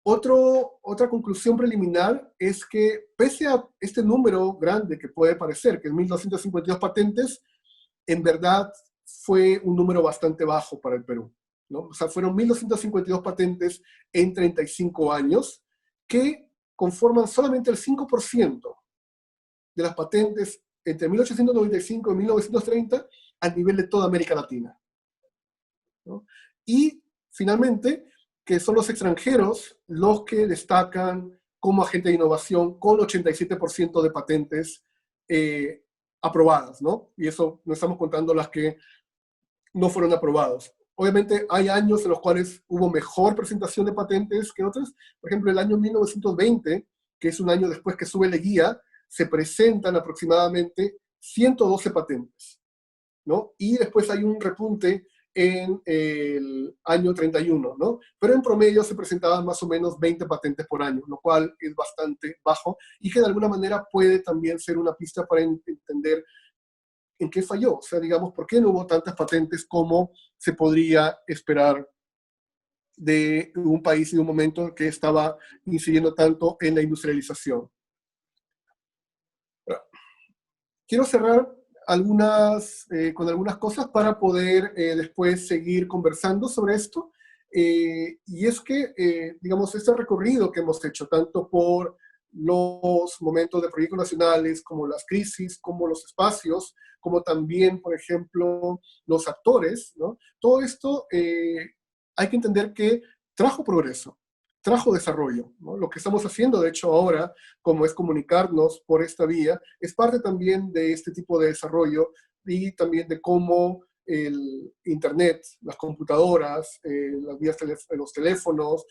Otra conclusión preliminar es que, pese a este número grande que puede parecer, que es 1.252 patentes, en verdad fue un número bastante bajo para el Perú, ¿no? O sea, fueron 1.252 patentes en 35 años, que conforman solamente el 5% de las patentes entre 1895 y 1930 a nivel de toda América Latina, ¿no? Y, finalmente, que son los extranjeros los que destacan como agente de innovación con 87% de patentes aprobadas, ¿no? Y eso no estamos contando las que no fueron aprobados. Obviamente hay años en los cuales hubo mejor presentación de patentes que otros. Por ejemplo, el año 1920, que es un año después que sube la guía, se presentan aproximadamente 112 patentes, ¿no? Y después hay un repunte en el año 31, ¿no? Pero en promedio se presentaban más o menos 20 patentes por año, lo cual es bastante bajo y que de alguna manera puede también ser una pista para entender en qué falló. O sea, digamos, ¿por qué no hubo tantas patentes como se podría esperar de un país en un momento que estaba incidiendo tanto en la industrialización? Quiero cerrar con algunas cosas para poder después seguir conversando sobre esto. Y es que, digamos, este recorrido que hemos hecho, tanto por los momentos de proyectos nacionales, como las crisis, como los espacios, como también, por ejemplo, los actores, ¿no? Todo esto hay que entender que trajo progreso, trajo desarrollo, ¿no? Lo que estamos haciendo, de hecho, ahora, como es comunicarnos por esta vía, es parte también de este tipo de desarrollo y también de cómo el Internet, las computadoras, las vías los teléfonos,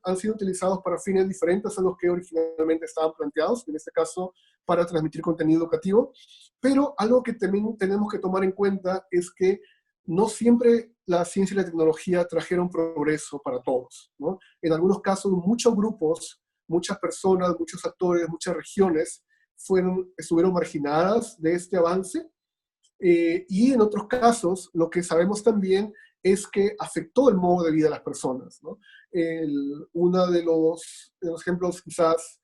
han sido utilizados para fines diferentes a los que originalmente estaban planteados, en este caso para transmitir contenido educativo, pero algo que también tenemos que tomar en cuenta es que no siempre la ciencia y la tecnología trajeron progreso para todos, ¿no? En algunos casos, muchos grupos, muchas personas, muchos actores, muchas regiones estuvieron marginadas de este avance, y en otros casos, lo que sabemos también es que afectó el modo de vida de las personas, ¿no? Uno de los ejemplos quizás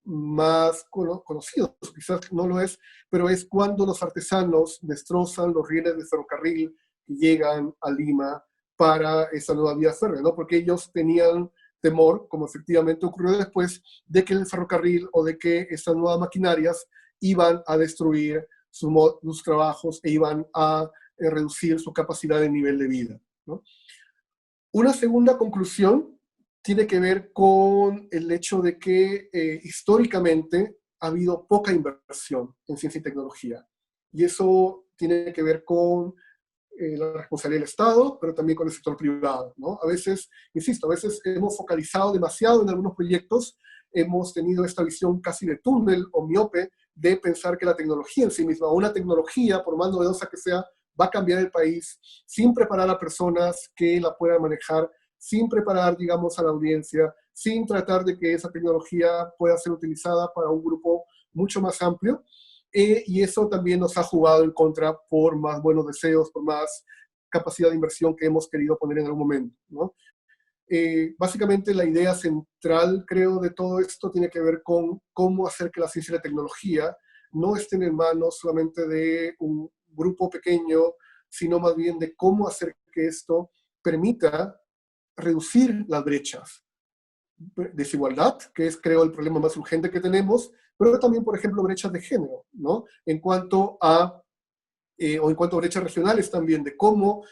más conocidos, quizás no lo es, pero es cuando los artesanos destrozan los rieles de ferrocarril que llegan a Lima para esa nueva vía férrea, ¿no? Porque ellos tenían temor, como efectivamente ocurrió después, de que el ferrocarril o de que estas nuevas maquinarias iban a destruir sus trabajos e iban a reducir su capacidad de nivel de vida, ¿no? Una segunda conclusión tiene que ver con el hecho de que históricamente ha habido poca inversión en ciencia y tecnología. Y eso tiene que ver con la responsabilidad del Estado, pero también con el sector privado, ¿no? A veces, insisto, a veces hemos focalizado demasiado en algunos proyectos, hemos tenido esta visión casi de túnel o miope de pensar que la tecnología en sí misma, o una tecnología, por más novedosa que sea, va a cambiar el país sin preparar a personas que la puedan manejar, sin preparar, digamos, a la audiencia, sin tratar de que esa tecnología pueda ser utilizada para un grupo mucho más amplio. Y eso también nos ha jugado en contra por más buenos deseos, por más capacidad de inversión que hemos querido poner en algún momento, ¿no? Básicamente la idea central, creo, de todo esto tiene que ver con cómo hacer que la ciencia y la tecnología no estén en manos solamente de un grupo pequeño, sino más bien de cómo hacer que esto permita reducir las brechas. Desigualdad, que es, creo, el problema más urgente que tenemos, pero también, por ejemplo, brechas de género, ¿no? En cuanto a brechas regionales también, de cómo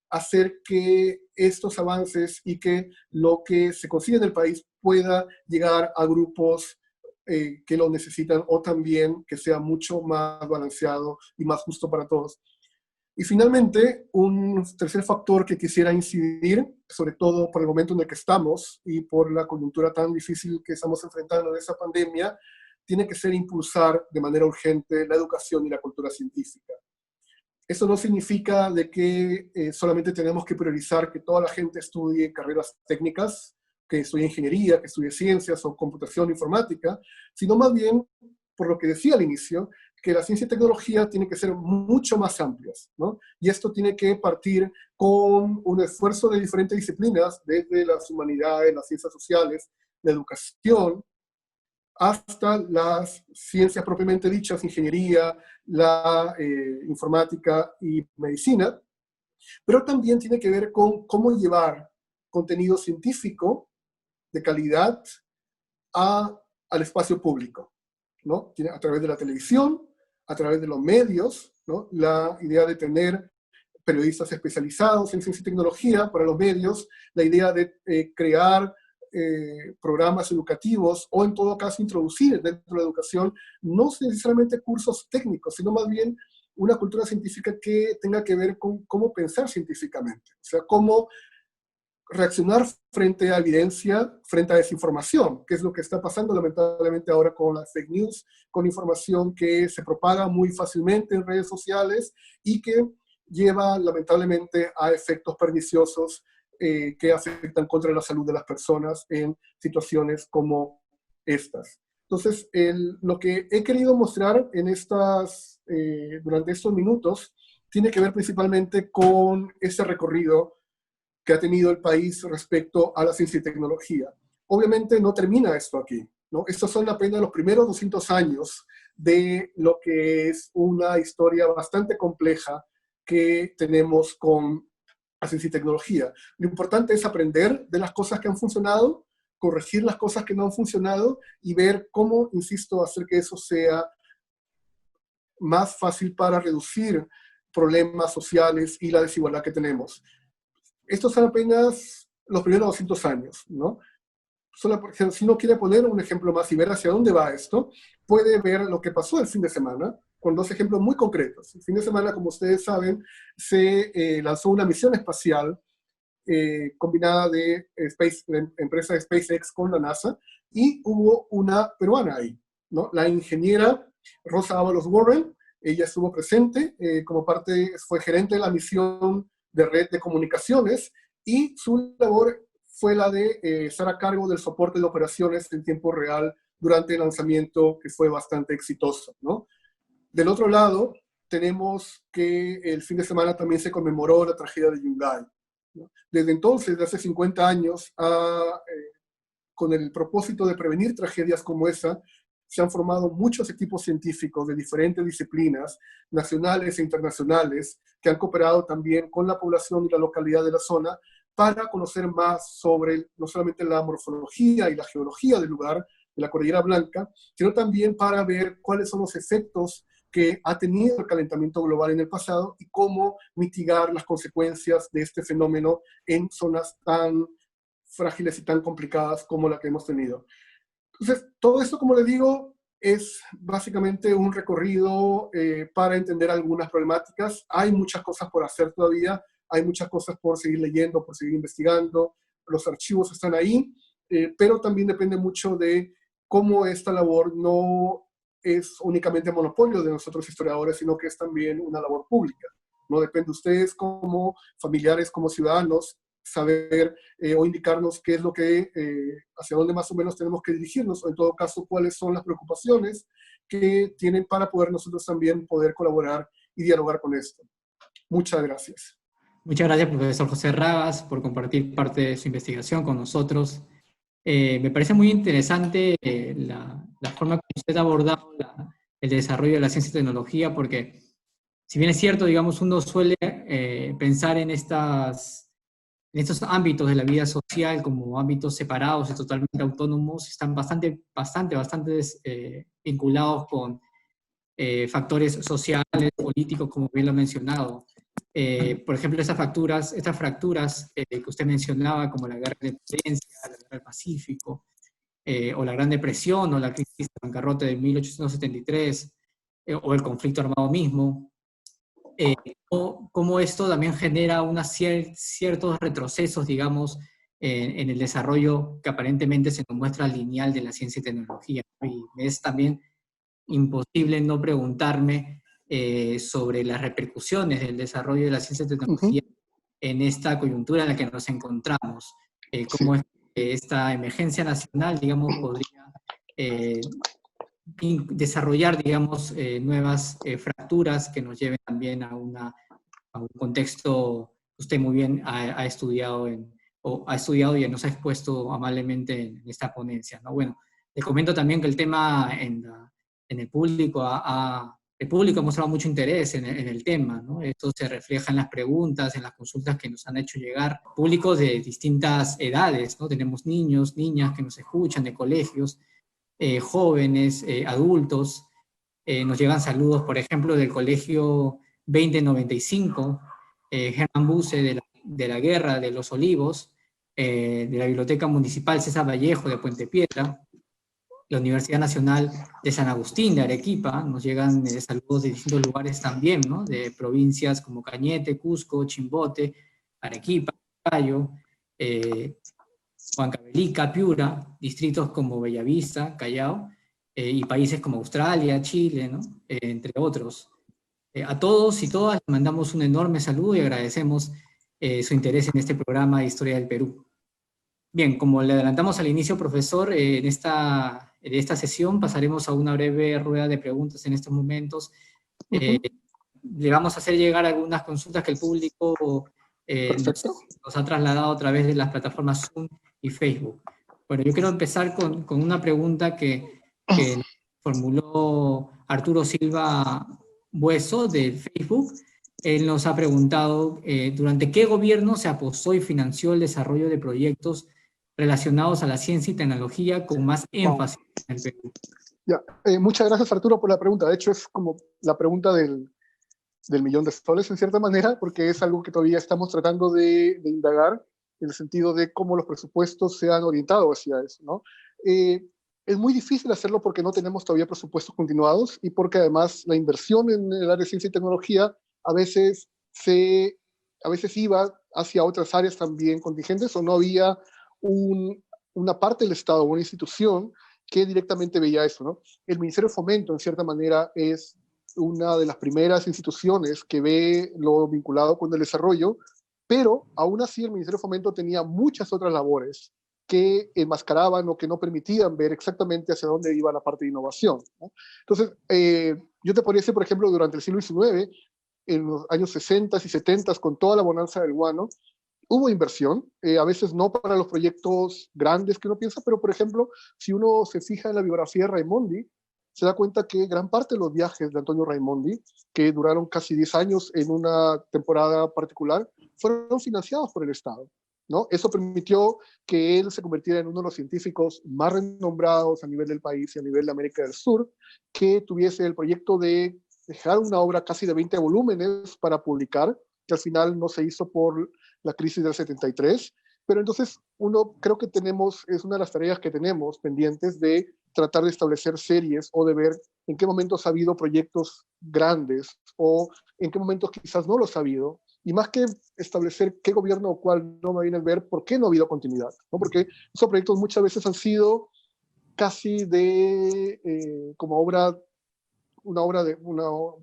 hacer que estos avances y que lo que se consigue en el país pueda llegar a grupos que lo necesitan, o también que sea mucho más balanceado y más justo para todos. Y finalmente, un tercer factor que quisiera incidir, sobre todo por el momento en el que estamos y por la coyuntura tan difícil que estamos enfrentando en esa pandemia, tiene que ser impulsar de manera urgente la educación y la cultura científica. Eso no significa de que solamente tenemos que priorizar que toda la gente estudie carreras técnicas, que estudie ingeniería, que estudie ciencias o computación informática, sino más bien, por lo que decía al inicio, que la ciencia y tecnología tienen que ser mucho más amplias, ¿no? Y esto tiene que partir con un esfuerzo de diferentes disciplinas, desde las humanidades, las ciencias sociales, la educación, hasta las ciencias propiamente dichas, ingeniería, la informática y medicina, pero también tiene que ver con cómo llevar contenido científico de calidad al espacio público, ¿no? A través de la televisión, a través de los medios, ¿no? La idea de tener periodistas especializados en ciencia y tecnología para los medios, la idea de crear programas educativos o en todo caso introducir dentro de la educación no necesariamente cursos técnicos, sino más bien una cultura científica que tenga que ver con cómo pensar científicamente, o sea, cómo reaccionar frente a evidencia, frente a desinformación, que es lo que está pasando lamentablemente ahora con las fake news, con información que se propaga muy fácilmente en redes sociales y que lleva lamentablemente a efectos perniciosos que afectan contra la salud de las personas en situaciones como estas. Entonces, lo que he querido mostrar en durante estos minutos tiene que ver principalmente con ese recorrido que ha tenido el país respecto a la ciencia y tecnología. Obviamente no termina esto aquí, ¿no? Estos son apenas los primeros 200 años de lo que es una historia bastante compleja que tenemos con la ciencia y tecnología. Lo importante es aprender de las cosas que han funcionado, corregir las cosas que no han funcionado y ver cómo, insisto, hacer que eso sea más fácil para reducir problemas sociales y la desigualdad que tenemos. Estos son apenas los primeros 200 años, ¿no? Solo porque, si uno quiere poner un ejemplo más y ver hacia dónde va esto, puede ver lo que pasó el fin de semana, con dos ejemplos muy concretos. El fin de semana, como ustedes saben, se lanzó una misión espacial combinada de empresa de SpaceX con la NASA, y hubo una peruana ahí, ¿no? La ingeniera Rosa Ábalos Warren, ella estuvo presente como parte, fue gerente de la misión de red de comunicaciones, y su labor fue la de estar a cargo del soporte de operaciones en tiempo real durante el lanzamiento, que fue bastante exitoso, ¿no? Del otro lado, tenemos que el fin de semana también se conmemoró la tragedia de Yungay, ¿no? Desde entonces, de hace 50 años, con el propósito de prevenir tragedias como esa, se han formado muchos equipos científicos de diferentes disciplinas, nacionales e internacionales, que han cooperado también con la población y la localidad de la zona para conocer más sobre no solamente la morfología y la geología del lugar, de la Cordillera Blanca, sino también para ver cuáles son los efectos que ha tenido el calentamiento global en el pasado y cómo mitigar las consecuencias de este fenómeno en zonas tan frágiles y tan complicadas como la que hemos tenido. Entonces, todo esto, como les digo, es básicamente un recorrido para entender algunas problemáticas. Hay muchas cosas por hacer todavía, hay muchas cosas por seguir leyendo, por seguir investigando, los archivos están ahí, pero también depende mucho de cómo esta labor no es únicamente monopolio de nosotros historiadores, sino que es también una labor pública, ¿no? Depende de ustedes como familiares, como ciudadanos, saber o indicarnos qué es lo que, hacia dónde más o menos tenemos que dirigirnos, o en todo caso, cuáles son las preocupaciones que tienen para poder nosotros también poder colaborar y dialogar con esto. Muchas gracias. Muchas gracias, profesor José Rabas, por compartir parte de su investigación con nosotros. Me parece muy interesante la forma que usted ha abordado el desarrollo de la ciencia y tecnología, porque si bien es cierto, digamos, uno suele pensar en estos ámbitos de la vida social como ámbitos separados y totalmente autónomos, están bastante vinculados con factores sociales, políticos, como bien lo ha mencionado. Por ejemplo, estas fracturas que usted mencionaba, como la guerra de independencia, la guerra del Pacífico, o la Gran Depresión, o la crisis de bancarrota de 1873, o el conflicto armado mismo, cómo esto también genera ciertos retrocesos, digamos, en el desarrollo que aparentemente se nos muestra lineal de la ciencia y tecnología. Y es también imposible no preguntarme sobre las repercusiones del desarrollo de la ciencia y tecnología en esta coyuntura en la que nos encontramos. Cómo es que esta emergencia nacional, digamos, podría desarrollar, digamos, nuevas fracturas que nos lleven también a un contexto que usted muy bien ha estudiado o ha estudiado y nos ha expuesto amablemente en esta ponencia, ¿no? Bueno, le comento también que el tema en el público el público ha mostrado mucho interés en el tema, ¿no? Esto se refleja en las preguntas, en las consultas que nos han hecho llegar, públicos de distintas edades, ¿no? Tenemos niños, niñas que nos escuchan de colegios, jóvenes, adultos. Nos llegan saludos, por ejemplo, del Colegio 2095, Germán Buse de la Guerra de los Olivos, de la Biblioteca Municipal César Vallejo de Puente Piedra, la Universidad Nacional de San Agustín de Arequipa. Nos llegan saludos de distintos lugares también, ¿no? De provincias como Cañete, Cusco, Chimbote, Arequipa, Cayo, Huancavelica, Piura, distritos como Bellavista, Callao, y países como Australia, Chile, ¿no? Entre otros. A todos y todas les mandamos un enorme saludo y agradecemos su interés en este programa de Historia del Perú. Bien, como le adelantamos al inicio, profesor, en esta sesión pasaremos a una breve rueda de preguntas en estos momentos. Le vamos a hacer llegar algunas consultas que el público nos ha trasladado a través de las plataformas Zoom y Facebook. Bueno, yo quiero empezar con una pregunta que formuló Arturo Silva Bueso de Facebook. Él nos ha preguntado, ¿durante qué gobierno se apostó y financió el desarrollo de proyectos relacionados a la ciencia y tecnología con más énfasis en el Perú? Ya, muchas gracias, Arturo, por la pregunta. De hecho, es como la pregunta del millón de soles, en cierta manera, porque es algo que todavía estamos tratando de indagar, en el sentido de cómo los presupuestos se han orientado hacia eso, ¿no? Es muy difícil hacerlo porque no tenemos todavía presupuestos continuados y porque además la inversión en el área de ciencia y tecnología a veces iba hacia otras áreas también contingentes, o no había una parte del Estado, una institución que directamente veía eso, ¿no? El Ministerio de Fomento, en cierta manera, es una de las primeras instituciones que ve lo vinculado con el desarrollo, pero aún así el Ministerio de Fomento tenía muchas otras labores que enmascaraban o que no permitían ver exactamente hacia dónde iba la parte de innovación, ¿no? Entonces, yo te podría decir, por ejemplo, durante el siglo XIX, en los años 60 y 70, con toda la bonanza del guano, hubo inversión, a veces no para los proyectos grandes que uno piensa, pero por ejemplo, si uno se fija en la biografía de Raimondi, se da cuenta que gran parte de los viajes de Antonio Raimondi, que duraron casi 10 años en una temporada particular, fueron financiados por el Estado, ¿no? Eso permitió que él se convirtiera en uno de los científicos más renombrados a nivel del país y a nivel de América del Sur, que tuviese el proyecto de dejar una obra casi de 20 volúmenes para publicar, que al final no se hizo por la crisis del 73, pero entonces creo que es una de las tareas que tenemos pendientes de tratar de establecer series o de ver en qué momentos ha habido proyectos grandes o en qué momentos quizás no los ha habido, y más que establecer qué gobierno o cuál no, me viene a ver por qué no ha habido continuidad, ¿no? Porque esos proyectos muchas veces han sido casi como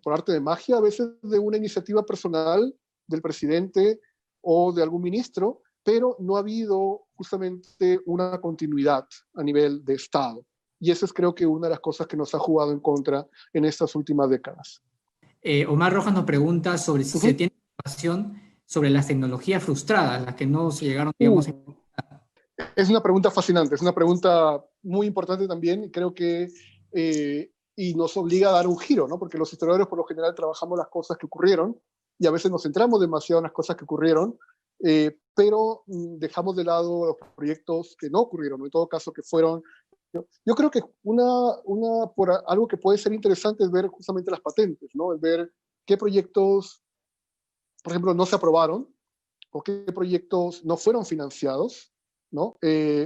por arte de magia, a veces de una iniciativa personal del presidente o de algún ministro, pero no ha habido justamente una continuidad a nivel de Estado. Y eso es, creo que, una de las cosas que nos ha jugado en contra en estas últimas décadas. Omar Rojas nos pregunta sobre si se tiene información sobre las tecnologías frustradas, las que no se llegaron, digamos, Es una pregunta fascinante, es una pregunta muy importante también, y creo que y nos obliga a dar un giro, ¿no? Porque los historiadores por lo general trabajamos las cosas que ocurrieron y a veces nos centramos demasiado en las cosas que ocurrieron, pero dejamos de lado los proyectos que no ocurrieron, en todo caso que fueron. Yo creo que algo que puede ser interesante es ver justamente las patentes, ¿no? Es ver qué proyectos, por ejemplo, no se aprobaron o qué proyectos no fueron financiados, ¿no?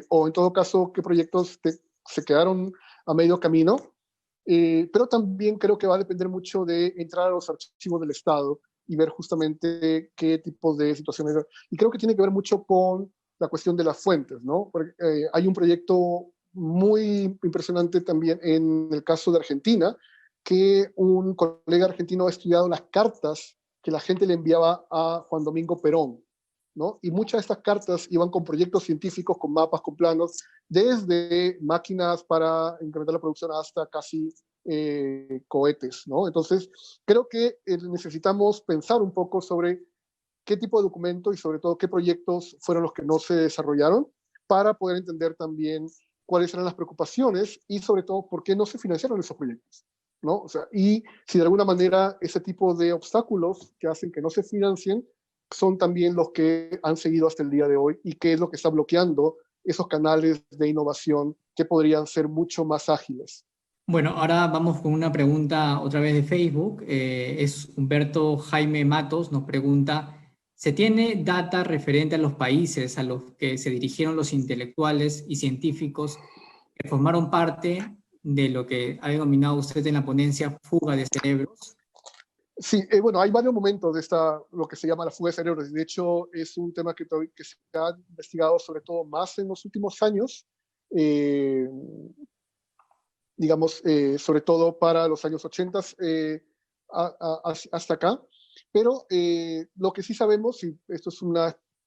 O en todo caso, qué proyectos se quedaron a medio camino. Pero también creo que va a depender mucho de entrar a los archivos del Estado y ver justamente qué tipo de situaciones. Y creo que tiene que ver mucho con la cuestión de las fuentes, ¿no? Porque, hay un proyecto muy impresionante también en el caso de Argentina, que un colega argentino ha estudiado las cartas que la gente le enviaba a Juan Domingo Perón, ¿no? Y muchas de estas cartas iban con proyectos científicos, con mapas, con planos, desde máquinas para incrementar la producción hasta casi cohetes, ¿no? Entonces, creo que necesitamos pensar un poco sobre qué tipo de documento y sobre todo qué proyectos fueron los que no se desarrollaron para poder entender también cuáles eran las preocupaciones y sobre todo por qué no se financiaron esos proyectos, ¿no? O sea, y si de alguna manera ese tipo de obstáculos que hacen que no se financien son también los que han seguido hasta el día de hoy y qué es lo que está bloqueando esos canales de innovación que podrían ser mucho más ágiles. Bueno, ahora vamos con una pregunta otra vez de Facebook. Es Humberto Jaime Matos, nos pregunta, ¿se tiene data referente a los países a los que se dirigieron los intelectuales y científicos que formaron parte de lo que ha denominado usted en la ponencia fuga de cerebros? Sí, bueno, hay varios momentos de lo que se llama la fuga de cerebros. De hecho, es un tema que se ha investigado sobre todo más en los últimos años. Eh, digamos, sobre todo para los años 80 hasta acá. Pero lo que sí sabemos, y esto es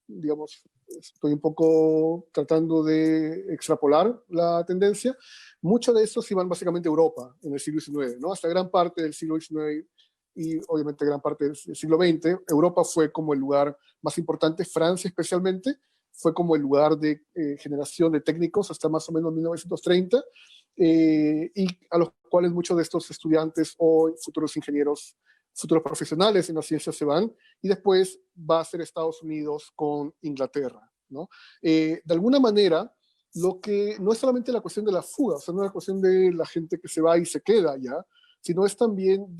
digamos, estoy un poco tratando de extrapolar la tendencia, muchos de estos iban básicamente a Europa en el siglo XIX, ¿no? Hasta gran parte del siglo XIX y obviamente gran parte del siglo XX, Europa fue como el lugar más importante, Francia especialmente, fue como el lugar de generación de técnicos hasta más o menos 1930, y a los cuales muchos de estos estudiantes o futuros ingenieros, futuros profesionales en la ciencia se van, y después va a ser Estados Unidos con Inglaterra, ¿no? De alguna manera, lo que no es solamente la cuestión de la fuga, o sea, no es la cuestión de la gente que se va y se queda allá, sino es también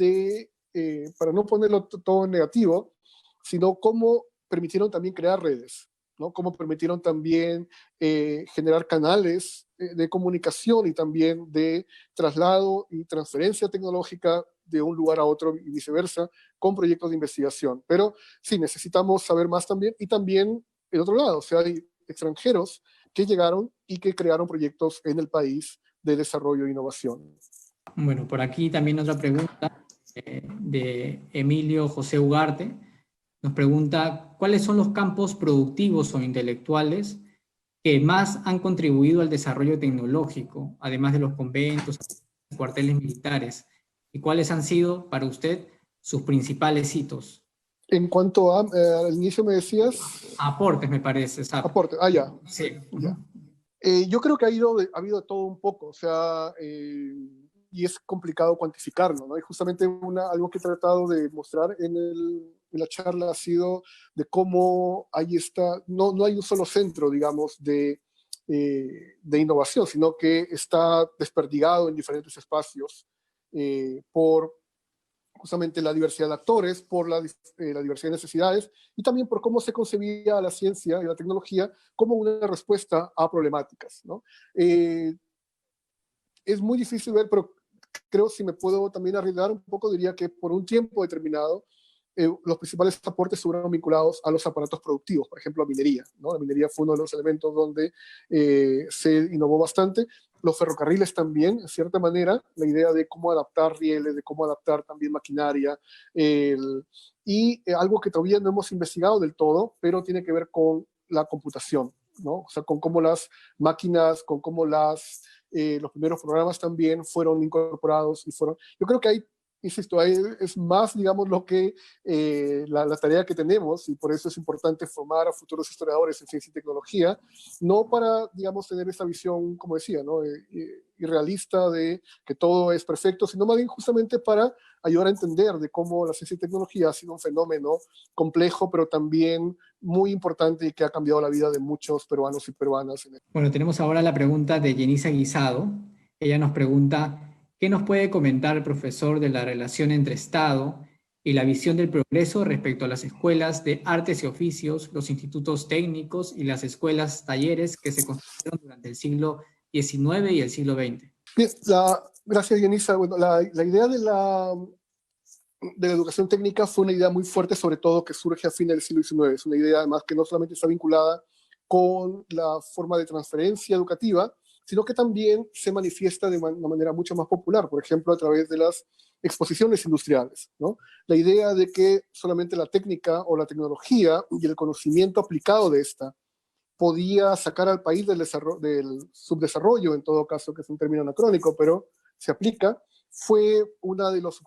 para no ponerlo todo en negativo, sino cómo permitieron también crear redes, ¿no? Cómo permitieron también generar canales de comunicación y también de traslado y transferencia tecnológica de un lugar a otro y viceversa, con proyectos de investigación. Pero sí, necesitamos saber más también, y también el otro lado, o sea, hay extranjeros que llegaron y que crearon proyectos en el país de desarrollo e innovación. Bueno, por aquí también otra pregunta de Emilio José Ugarte. Nos pregunta, ¿cuáles son los campos productivos o intelectuales que más han contribuido al desarrollo tecnológico, además de los conventos, cuarteles militares? ¿Y cuáles han sido, para usted, sus principales hitos? En cuanto al inicio me decías... Aportes, me parece, exacto. Aporte, ya. Sí. Ya. Yo creo que ha habido todo un poco, o sea, y es complicado cuantificarlo, ¿no? Y justamente algo que he tratado de mostrar en la charla ha sido de cómo no hay un solo centro, digamos, de innovación, sino que está desperdigado en diferentes espacios por justamente la diversidad de actores, por la diversidad de necesidades y también por cómo se concebía la ciencia y la tecnología como una respuesta a problemáticas, ¿no? Es muy difícil ver, pero creo, si me puedo también arriesgar un poco, diría que por un tiempo determinado los principales aportes estuvieron vinculados a los aparatos productivos, por ejemplo, a minería, ¿no? La minería fue uno de los elementos donde se innovó bastante. Los ferrocarriles también, en cierta manera, la idea de cómo adaptar rieles, de cómo adaptar también maquinaria, algo que todavía no hemos investigado del todo, pero tiene que ver con la computación, ¿no? O sea, con cómo las máquinas, con cómo los primeros programas también fueron incorporados yo creo que hay, insisto, es más, digamos, lo que la tarea que tenemos, y por eso es importante formar a futuros historiadores en ciencia y tecnología, no para, digamos, tener esa visión, como decía, ¿no? Irrealista de que todo es perfecto, sino más bien justamente para ayudar a entender de cómo la ciencia y tecnología ha sido un fenómeno complejo, pero también muy importante y que ha cambiado la vida de muchos peruanos y peruanas. Bueno, tenemos ahora la pregunta de Yenisa Guisado. Ella nos pregunta, ¿qué nos puede comentar el profesor de la relación entre Estado y la visión del progreso respecto a las escuelas de artes y oficios, los institutos técnicos y las escuelas talleres que se construyeron durante el siglo XIX y el siglo XX? Bien, gracias, Yenisa. Bueno, la idea de la educación técnica fue una idea muy fuerte, sobre todo que surge a fines del siglo XIX. Es una idea además que no solamente está vinculada con la forma de transferencia educativa, sino que también se manifiesta de una manera mucho más popular, por ejemplo, a través de las exposiciones industriales, ¿no? La idea de que solamente la técnica o la tecnología y el conocimiento aplicado de esta podía sacar al país del subdesarrollo, en todo caso, que es un término anacrónico, pero se aplica, fue uno de los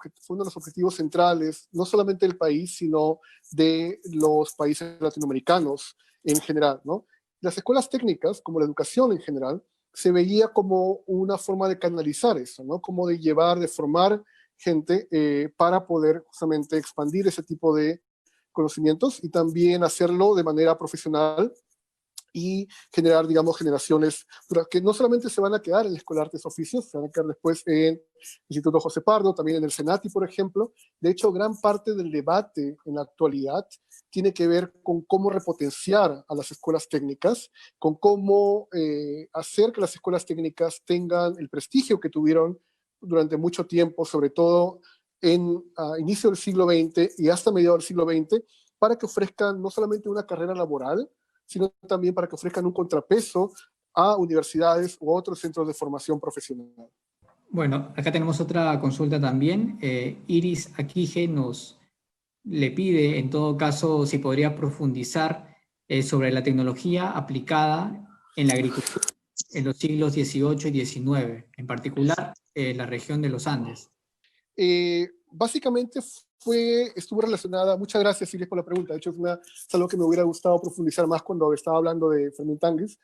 objetivos centrales, no solamente del país, sino de los países latinoamericanos en general, ¿no? Las escuelas técnicas, como la educación en general, se veía como una forma de canalizar eso, ¿no? Como de llevar, de formar gente para poder justamente expandir ese tipo de conocimientos y también hacerlo de manera profesional y generar, digamos, generaciones que no solamente se van a quedar en la Escuela de Artes y Oficios, se van a quedar después en el Instituto José Pardo, también en el Senati, por ejemplo. De hecho, gran parte del debate en la actualidad tiene que ver con cómo repotenciar a las escuelas técnicas, con cómo hacer que las escuelas técnicas tengan el prestigio que tuvieron durante mucho tiempo, sobre todo en inicio del siglo XX y hasta mediados del siglo XX, para que ofrezcan no solamente una carrera laboral, sino también para que ofrezcan un contrapeso a universidades u otros centros de formación profesional. Bueno, acá tenemos otra consulta también. Iris Aquije le pide, en todo caso, si podría profundizar sobre la tecnología aplicada en la agricultura en los siglos XVIII y XIX, en particular la región de los Andes. Básicamente estuvo relacionada, muchas gracias Iris por la pregunta, de hecho es algo que me hubiera gustado profundizar más cuando estaba hablando de Fermín Tanguis,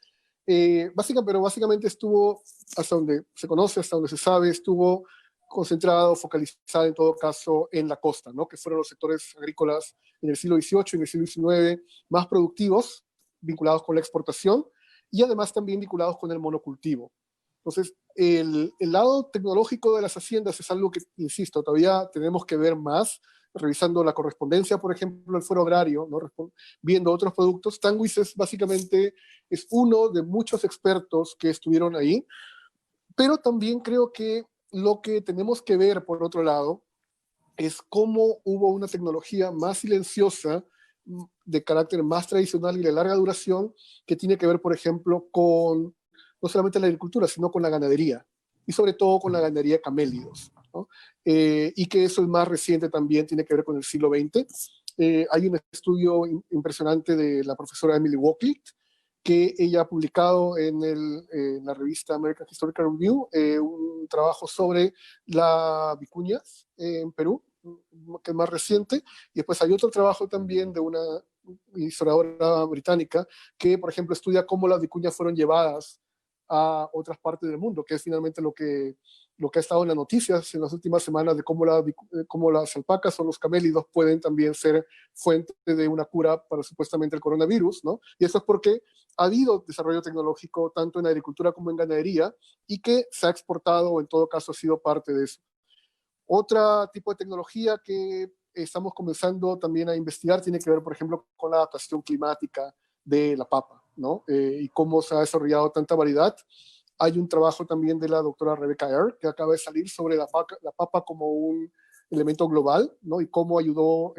pero básicamente estuvo, hasta donde se conoce, hasta donde se sabe, estuvo concentrado, focalizado en todo caso en la costa, ¿no? Que fueron los sectores agrícolas en el siglo XVIII y en el siglo XIX más productivos, vinculados con la exportación y además también vinculados con el monocultivo. Entonces, el lado tecnológico de las haciendas es algo que, insisto, todavía tenemos que ver más, revisando la correspondencia, por ejemplo, del fuero agrario, ¿no? Viendo otros productos. Tanguis básicamente es uno de muchos expertos que estuvieron ahí, pero también creo que lo que tenemos que ver, por otro lado, es cómo hubo una tecnología más silenciosa, de carácter más tradicional y de larga duración, que tiene que ver, por ejemplo, con no solamente la agricultura, sino con la ganadería, y sobre todo con la ganadería camélidos, ¿no? Y que eso es más reciente también, tiene que ver con el siglo XX. Hay un estudio impresionante de la profesora Emily Wauchlicht, que ella ha publicado en la revista American Historical Review, un trabajo sobre la vicuña en Perú, que es más reciente, y después hay otro trabajo también de una historiadora británica que, por ejemplo, estudia cómo las vicuñas fueron llevadas a otras partes del mundo, que es finalmente lo que ha estado en las noticias en las últimas semanas de cómo las alpacas o los camélidos pueden también ser fuente de una cura para supuestamente el coronavirus, ¿no? Y eso es porque ha habido desarrollo tecnológico tanto en agricultura como en ganadería y que se ha exportado o en todo caso ha sido parte de eso. Otro tipo de tecnología que estamos comenzando también a investigar tiene que ver, por ejemplo, con la adaptación climática de la papa, ¿no? Y cómo se ha desarrollado tanta variedad. Hay un trabajo también de la doctora Rebecca Eyre, que acaba de salir sobre la papa como un elemento global, ¿no? Y cómo ayudó,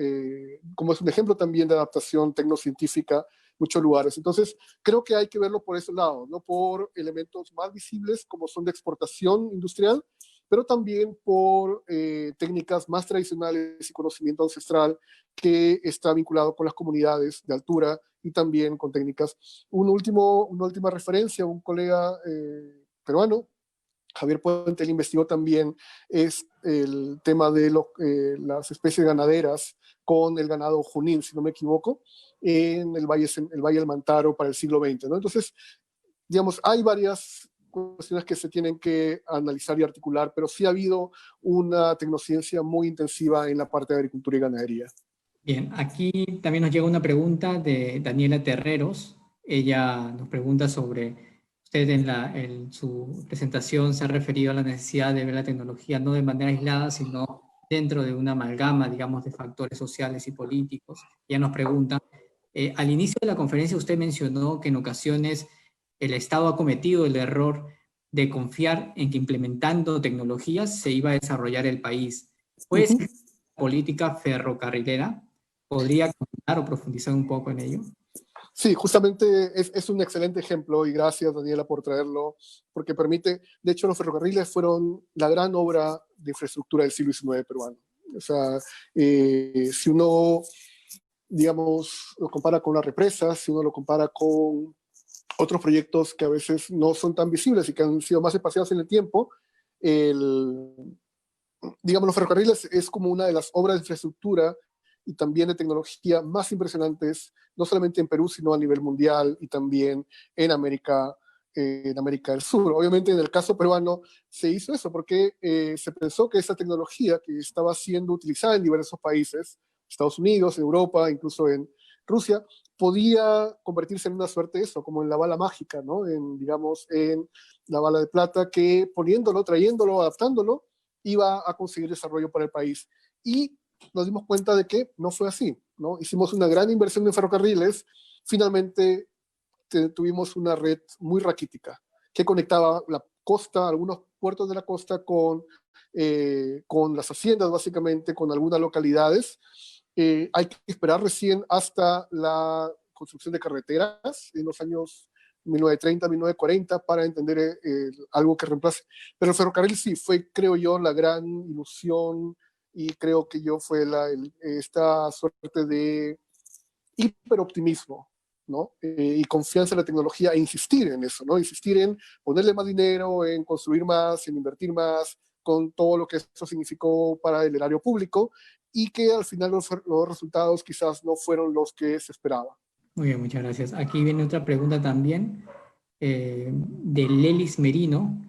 como es un ejemplo también de adaptación tecnocientífica en muchos lugares. Entonces, creo que hay que verlo por ese lado, ¿no? Por elementos más visibles como son de exportación industrial, pero también por técnicas más tradicionales y conocimiento ancestral que está vinculado con las comunidades de altura y también con técnicas. Una última referencia, un colega peruano, Javier Puente, él investigó también es el tema de las especies ganaderas con el ganado junín, si no me equivoco, en el Valle del Mantaro para el siglo XX, ¿no? Entonces, digamos, hay varias cuestiones que se tienen que analizar y articular, pero sí ha habido una tecnociencia muy intensiva en la parte de agricultura y ganadería. Bien, aquí también nos llega una pregunta de Daniela Terreros. Ella nos pregunta sobre, usted en su presentación se ha referido a la necesidad de ver la tecnología no de manera aislada, sino dentro de una amalgama, digamos, de factores sociales y políticos. Ella nos pregunta, al inicio de la conferencia usted mencionó que en ocasiones el Estado ha cometido el error de confiar en que implementando tecnologías se iba a desarrollar el país. ¿Puede ser política ferrocarrilera? ¿Podría comentar o profundizar un poco en ello? Sí, justamente es un excelente ejemplo y gracias Daniela por traerlo, porque permite, de hecho los ferrocarriles fueron la gran obra de infraestructura del siglo XIX peruano. O sea, si uno, digamos, lo compara con las represas, si uno lo compara con otros proyectos que a veces no son tan visibles y que han sido más espaciados en el tiempo, el, digamos, los ferrocarriles es como una de las obras de infraestructura y también de tecnología más impresionantes, no solamente en Perú, sino a nivel mundial y también en América del Sur. Obviamente, en el caso peruano se hizo eso porque se pensó que esa tecnología que estaba siendo utilizada en diversos países, Estados Unidos, en Europa, incluso en Rusia, podía convertirse en una suerte de eso, como en la bala mágica, ¿no? En, digamos, en la bala de plata que poniéndolo, trayéndolo, adaptándolo, iba a conseguir desarrollo para el país. Y nos dimos cuenta de que no fue así, ¿no? Hicimos una gran inversión en ferrocarriles, finalmente tuvimos una red muy raquítica que conectaba la costa, algunos puertos de la costa con las haciendas, básicamente, con algunas localidades. Hay que esperar recién hasta la construcción de carreteras en los años 1930, 1940 para entender algo que reemplace. Pero el ferrocarril sí fue, creo yo, la gran ilusión y creo que yo fue esta suerte de hiperoptimismo, ¿no? Y confianza en la tecnología e insistir en eso, ¿no? Insistir en ponerle más dinero, en construir más, en invertir más, con todo lo que esto significó para el erario público y que al final los resultados quizás no fueron los que se esperaba. Muy bien, muchas gracias. Aquí viene otra pregunta también de Lelis Merino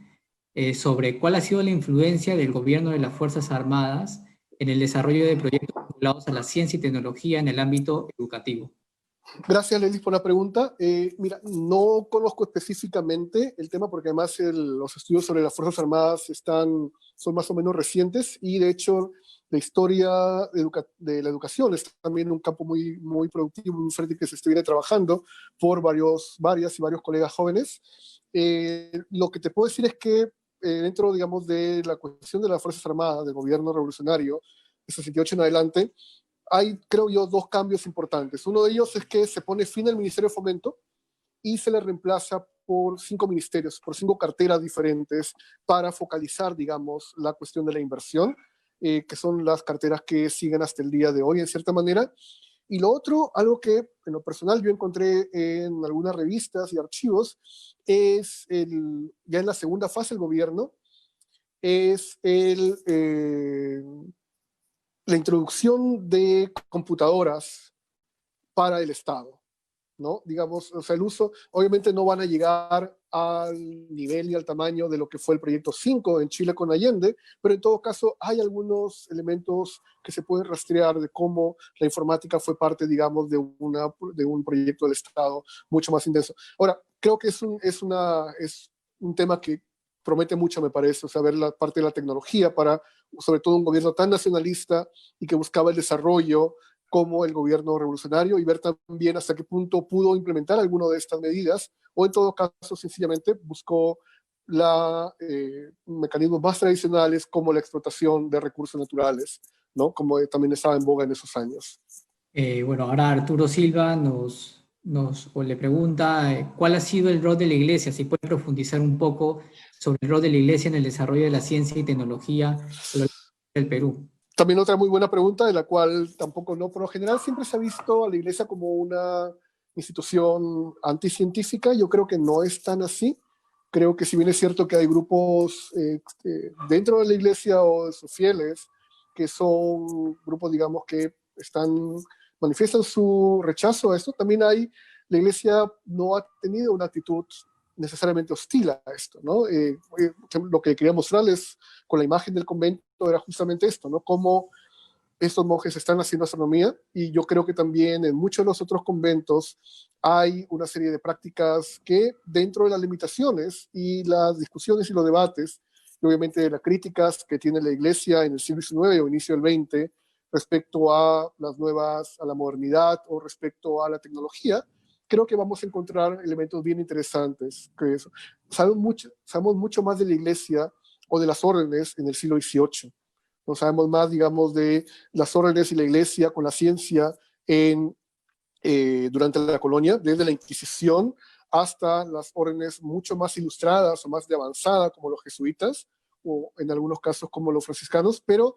sobre cuál ha sido la influencia del gobierno de las Fuerzas Armadas en el desarrollo de proyectos vinculados a la ciencia y tecnología en el ámbito educativo. Gracias, Lelis, por la pregunta. Mira, no conozco específicamente el tema porque además los estudios sobre las Fuerzas Armadas son más o menos recientes y de hecho la historia de la educación es también un campo muy, muy productivo, muy fértil que se estuviera trabajando por varias y varios colegas jóvenes. Lo que te puedo decir es que dentro, digamos, de la cuestión de las Fuerzas Armadas, del gobierno revolucionario, de 68 en adelante, hay, creo yo, dos cambios importantes. Uno de ellos es que se pone fin al Ministerio de Fomento y se le reemplaza por 5 ministerios, por 5 carteras diferentes para focalizar, digamos, la cuestión de la inversión, que son las carteras que siguen hasta el día de hoy, en cierta manera. Y lo otro, algo que en lo personal yo encontré en algunas revistas y archivos, ya en la segunda fase del gobierno, es la introducción de computadoras para el Estado, ¿no? Digamos, o sea, el uso, obviamente no van a llegar al nivel y al tamaño de lo que fue el proyecto 5 en Chile con Allende, pero en todo caso hay algunos elementos que se pueden rastrear de cómo la informática fue parte, digamos, de un proyecto del Estado mucho más intenso. Ahora, creo que es un tema que promete mucho, me parece, o sea, ver la parte de la tecnología para, sobre todo, un gobierno tan nacionalista y que buscaba el desarrollo como el gobierno revolucionario y ver también hasta qué punto pudo implementar alguna de estas medidas o en todo caso sencillamente buscó mecanismos más tradicionales como la explotación de recursos naturales, ¿no? Como también estaba en boga en esos años. Bueno, ahora Arturo Silva o le pregunta cuál ha sido el rol de la Iglesia, si puede profundizar un poco sobre el rol de la Iglesia en el desarrollo de la ciencia y tecnología a lo largo del Perú. También otra muy buena pregunta, de la cual tampoco no, por lo general siempre se ha visto a la Iglesia como una institución anticientífica. Yo creo que no es tan así. Creo que si bien es cierto que hay grupos dentro de la Iglesia o de sus fieles, que son grupos, digamos, que manifiestan su rechazo a esto, también la Iglesia no ha tenido una actitud necesariamente hostil a esto, ¿no? Lo que quería mostrarles con la imagen del convento era justamente esto, ¿no? Cómo estos monjes están haciendo astronomía y yo creo que también en muchos de los otros conventos hay una serie de prácticas que dentro de las limitaciones y las discusiones y los debates, y obviamente de las críticas que tiene la Iglesia en el siglo XIX o inicio del XX respecto a a la modernidad o respecto a la tecnología, creo que vamos a encontrar elementos bien interesantes. Sabemos mucho más de la Iglesia o de las órdenes en el siglo XVIII. No sabemos más, digamos, de las órdenes y la Iglesia con la ciencia en durante la colonia, desde la Inquisición hasta las órdenes mucho más ilustradas o más de avanzada, como los jesuitas, o en algunos casos como los franciscanos, pero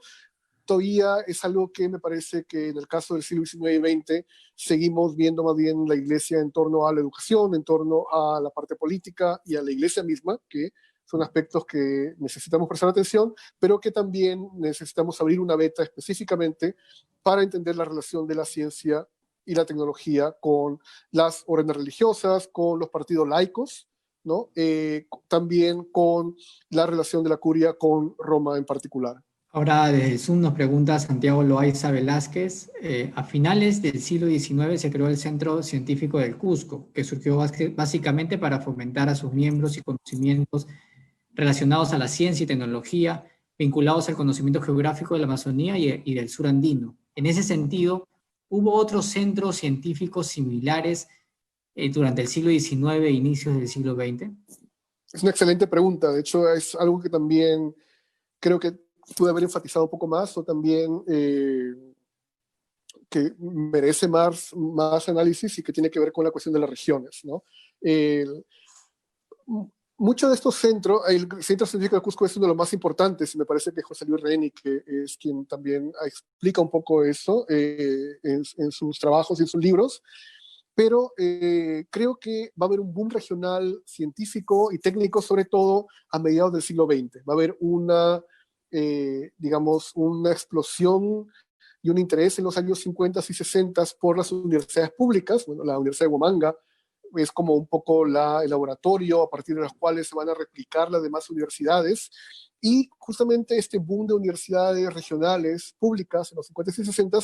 todavía es algo que me parece que en el caso del siglo XIX y XX seguimos viendo más bien la iglesia en torno a la educación, en torno a la parte política y a la iglesia misma, que son aspectos que necesitamos prestar atención, pero que también necesitamos abrir una beta específicamente para entender la relación de la ciencia y la tecnología con las órdenes religiosas, con los partidos laicos, ¿no? También con la relación de la curia con Roma en particular. Ahora desde el Zoom nos pregunta Santiago Loaiza Velázquez. A finales del siglo XIX se creó el Centro Científico del Cusco, que surgió básicamente para fomentar a sus miembros y conocimientos relacionados a la ciencia y tecnología, vinculados al conocimiento geográfico de la Amazonía y del sur andino. En ese sentido, ¿hubo otros centros científicos similares durante el siglo XIX e inicios del siglo XX? Es una excelente pregunta. De hecho, es algo que también creo que pude haber enfatizado un poco más o también que merece más análisis y que tiene que ver con la cuestión de las regiones, ¿no? Muchos de estos centros, el Centro Científico de Cusco es uno de los más importantes, y me parece que José Luis Reni, que es quien también explica un poco eso en sus trabajos y en sus libros, pero creo que va a haber un boom regional científico y técnico, sobre todo a mediados del siglo XX. Va a haber digamos, una explosión y un interés en los años 50 y 60 por las universidades públicas. Bueno, la Universidad de Huamanga es como un poco el laboratorio a partir de los cuales se van a replicar las demás universidades. Y justamente este boom de universidades regionales públicas en los 50 y 60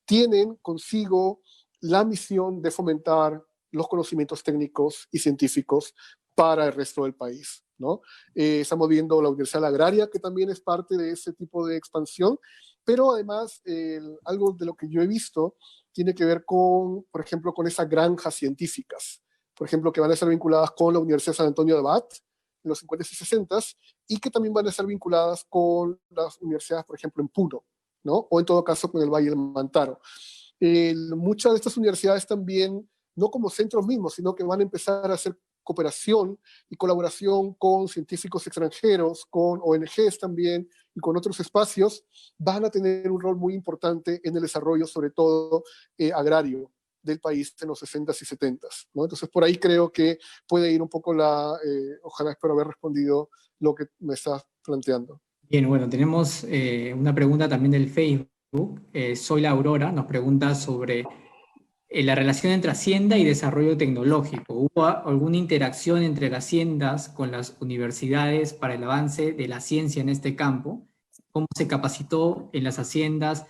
tienen consigo la misión de fomentar los conocimientos técnicos y científicos para el resto del país, ¿no? Estamos viendo la Universidad Agraria, que también es parte de ese tipo de expansión, pero además algo de lo que yo he visto tiene que ver con, por ejemplo, con esas granjas científicas, por ejemplo, que van a estar vinculadas con la Universidad de San Antonio de Abad en los 50 y 60 y que también van a estar vinculadas con las universidades, por ejemplo, en Puno, ¿no? O en todo caso con el Valle del Mantaro. Muchas de estas universidades también, no como centros mismos, sino que van a empezar a hacer cooperación y colaboración con científicos extranjeros, con ONGs también y con otros espacios, van a tener un rol muy importante en el desarrollo, sobre todo agrario del país en los 60s y 70s, ¿no? Entonces, por ahí creo que puede ir un poco ojalá espero haber respondido lo que me estás planteando. Bien, bueno, tenemos una pregunta también del Facebook. Soy la Aurora, nos pregunta sobre la relación entre Hacienda y desarrollo tecnológico. ¿Hubo alguna interacción entre las haciendas con las universidades para el avance de la ciencia en este campo? ¿Cómo se capacitó en las haciendas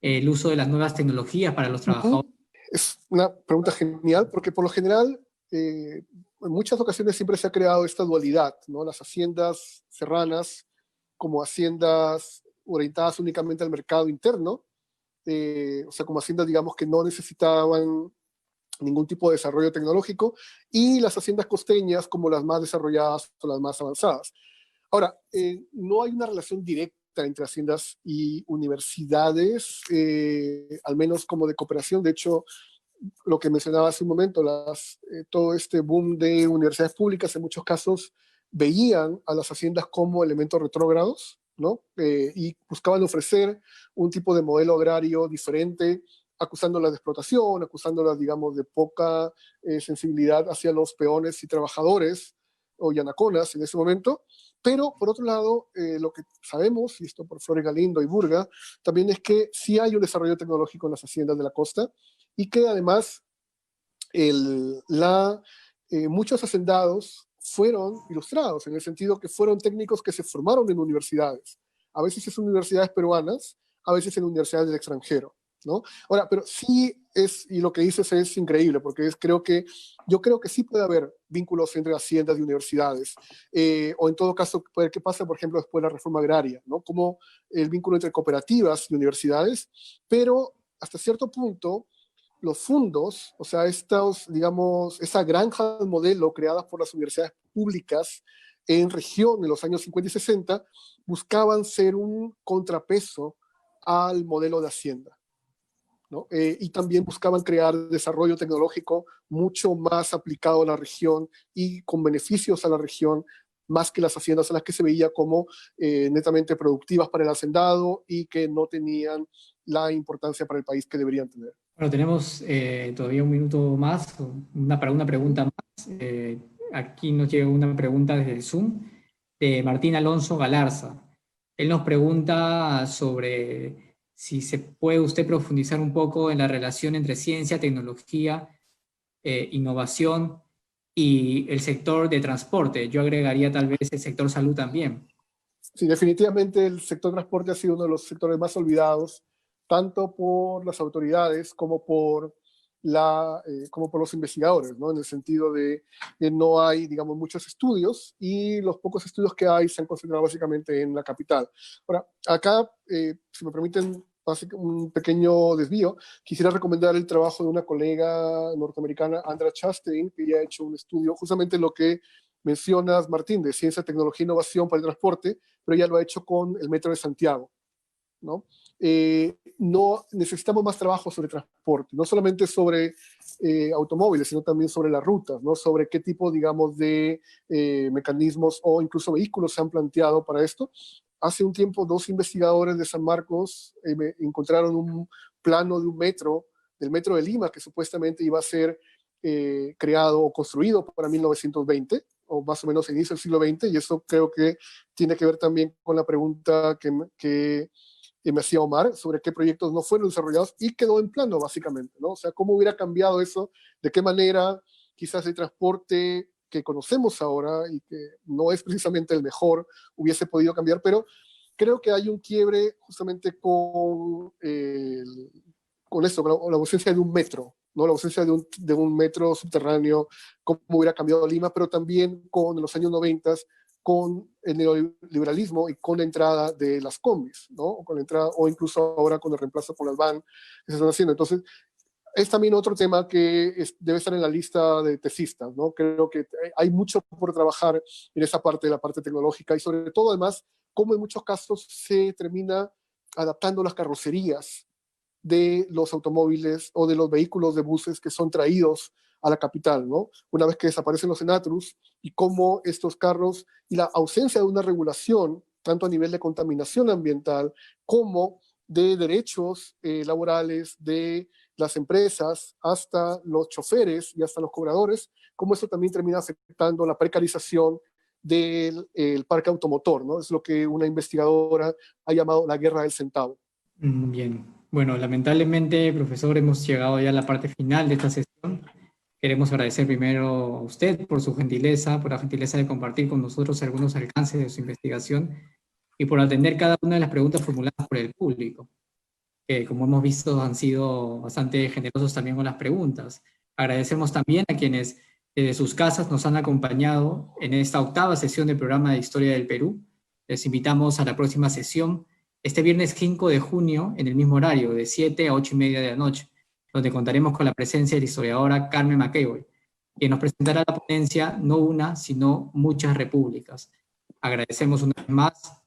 el uso de las nuevas tecnologías para los trabajadores? Es una pregunta genial porque por lo general en muchas ocasiones siempre se ha creado esta dualidad, ¿no? Las haciendas serranas como haciendas orientadas únicamente al mercado interno, o sea, como haciendas, digamos, que no necesitaban ningún tipo de desarrollo tecnológico, y las haciendas costeñas como las más desarrolladas o las más avanzadas. Ahora, no hay una relación directa entre haciendas y universidades, al menos como de cooperación. De hecho, lo que mencionaba hace un momento, todo este boom de universidades públicas en muchos casos veían a las haciendas como elementos retrógrados, ¿no? Y buscaban ofrecer un tipo de modelo agrario diferente, acusándolas de explotación, acusándolas, digamos, de poca sensibilidad hacia los peones y trabajadores o yanaconas en ese momento. Pero, por otro lado, lo que sabemos, y esto por Flores Galindo y Burga, también es que sí hay un desarrollo tecnológico en las haciendas de la costa, y que además muchos hacendados fueron ilustrados, en el sentido que fueron técnicos que se formaron en universidades, a veces en universidades peruanas, a veces en universidades del extranjero, ¿no? Ahora, pero sí y lo que dices es increíble, porque yo creo que sí puede haber vínculos entre haciendas y universidades, o en todo caso, ¿qué pasa, por ejemplo, después de la reforma agraria, ¿no? Como el vínculo entre cooperativas y universidades, pero hasta cierto punto, los fondos, o sea, digamos, esa granja de modelo creada por las universidades públicas en región en los años 50 y 60, buscaban ser un contrapeso al modelo de Hacienda, ¿no? Y también buscaban crear desarrollo tecnológico mucho más aplicado a la región y con beneficios a la región, más que las haciendas a las que se veía como netamente productivas para el hacendado y que no tenían la importancia para el país que deberían tener. Bueno, tenemos todavía un minuto más para una pregunta más. Aquí nos llega una pregunta desde el Zoom de Martín Alonso Galarza. Él nos pregunta sobre si se puede usted profundizar un poco en la relación entre ciencia, tecnología, innovación y el sector de transporte. Yo agregaría tal vez el sector salud también. Sí, definitivamente el sector transporte ha sido uno de los sectores más olvidados, tanto por las autoridades como por los investigadores, ¿no? En el sentido de que no hay, digamos, muchos estudios y los pocos estudios que hay se han concentrado básicamente en la capital. Ahora, acá, si me permiten un pequeño desvío, quisiera recomendar el trabajo de una colega norteamericana, Andrea Chastain, que ya ha hecho un estudio, justamente lo que mencionas, Martín, de ciencia, tecnología e innovación para el transporte, pero ella lo ha hecho con el Metro de Santiago, ¿no? No necesitamos más trabajo sobre transporte, no solamente sobre automóviles, sino también sobre las rutas, ¿no? Sobre qué tipo, digamos, de mecanismos o incluso vehículos se han planteado para esto. Hace un tiempo, dos investigadores de San Marcos encontraron un plano de un metro, del metro de Lima, que supuestamente iba a ser creado o construido para 1920, o más o menos a inicio del siglo XX, y eso creo que tiene que ver también con la pregunta que me hacía Omar sobre qué proyectos no fueron desarrollados y quedó en plano, básicamente, ¿no? O sea, cómo hubiera cambiado eso, de qué manera quizás el transporte que conocemos ahora y que no es precisamente el mejor hubiese podido cambiar, pero creo que hay un quiebre justamente con esto, con la ausencia de un metro, ¿no? La ausencia de un metro subterráneo, cómo hubiera cambiado Lima, pero también con los años 90 con el neoliberalismo y con la entrada de las combis, ¿no? O con la entrada, o incluso ahora con el reemplazo con las van que se están haciendo. Entonces, es también otro tema que debe estar en la lista de tesistas, ¿no? Creo que hay mucho por trabajar en esa parte de la parte tecnológica y sobre todo, además, cómo en muchos casos se termina adaptando las carrocerías de los automóviles o de los vehículos de buses que son traídos a la capital, ¿no? Una vez que desaparecen los Senatrus y cómo estos carros y la ausencia de una regulación, tanto a nivel de contaminación ambiental como de derechos laborales de las empresas hasta los choferes y hasta los cobradores, cómo eso también termina afectando la precarización del parque automotor, ¿no? Es lo que una investigadora ha llamado la guerra del centavo. Bien, bueno, lamentablemente, profesor, hemos llegado ya a la parte final de esta sesión. Queremos agradecer primero a usted por su gentileza, por la gentileza de compartir con nosotros algunos alcances de su investigación y por atender cada una de las preguntas formuladas por el público, que como hemos visto han sido bastante generosos también con las preguntas. Agradecemos también a quienes desde sus casas nos han acompañado en esta octava sesión del programa de Historia del Perú. Les invitamos a la próxima sesión este viernes 5 de junio en el mismo horario, de 7 a 8:30 de la noche, donde contaremos con la presencia de la historiadora Carmen McEvoy, quien nos presentará la ponencia No una, sino muchas repúblicas. Agradecemos una vez más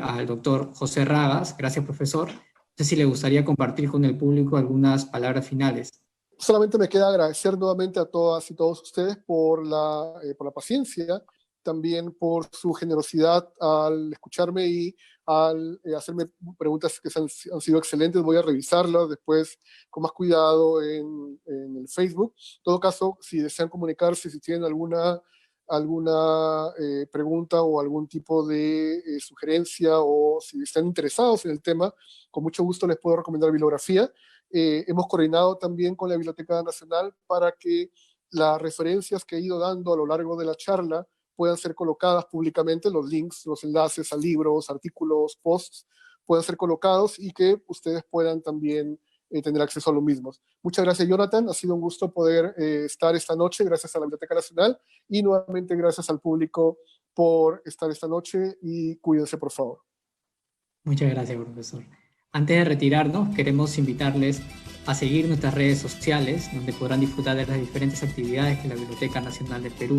al doctor José Ragas. Gracias, profesor. No sé si le gustaría compartir con el público algunas palabras finales. Solamente me queda agradecer nuevamente a todas y todos ustedes por la paciencia, también por su generosidad al escucharme y al hacerme preguntas que han sido excelentes. Voy a revisarlas después con más cuidado en el Facebook. En todo caso, si desean comunicarse, si tienen alguna pregunta o algún tipo de sugerencia o si están interesados en el tema, con mucho gusto les puedo recomendar bibliografía. Hemos coordinado también con la Biblioteca Nacional para que las referencias que he ido dando a lo largo de la charla puedan ser colocadas públicamente, los links, los enlaces a libros, artículos, posts, puedan ser colocados y que ustedes puedan también tener acceso a los mismos. Muchas gracias, Jonathan. Ha sido un gusto poder estar esta noche, gracias a la Biblioteca Nacional y nuevamente gracias al público por estar esta noche y cuídense, por favor. Muchas gracias, profesor. Antes de retirarnos, queremos invitarles a seguir nuestras redes sociales, donde podrán disfrutar de las diferentes actividades que la Biblioteca Nacional del Perú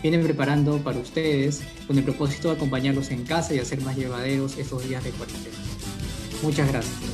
viene preparando para ustedes, con el propósito de acompañarlos en casa y hacer más llevaderos estos días de cuarentena. Muchas gracias.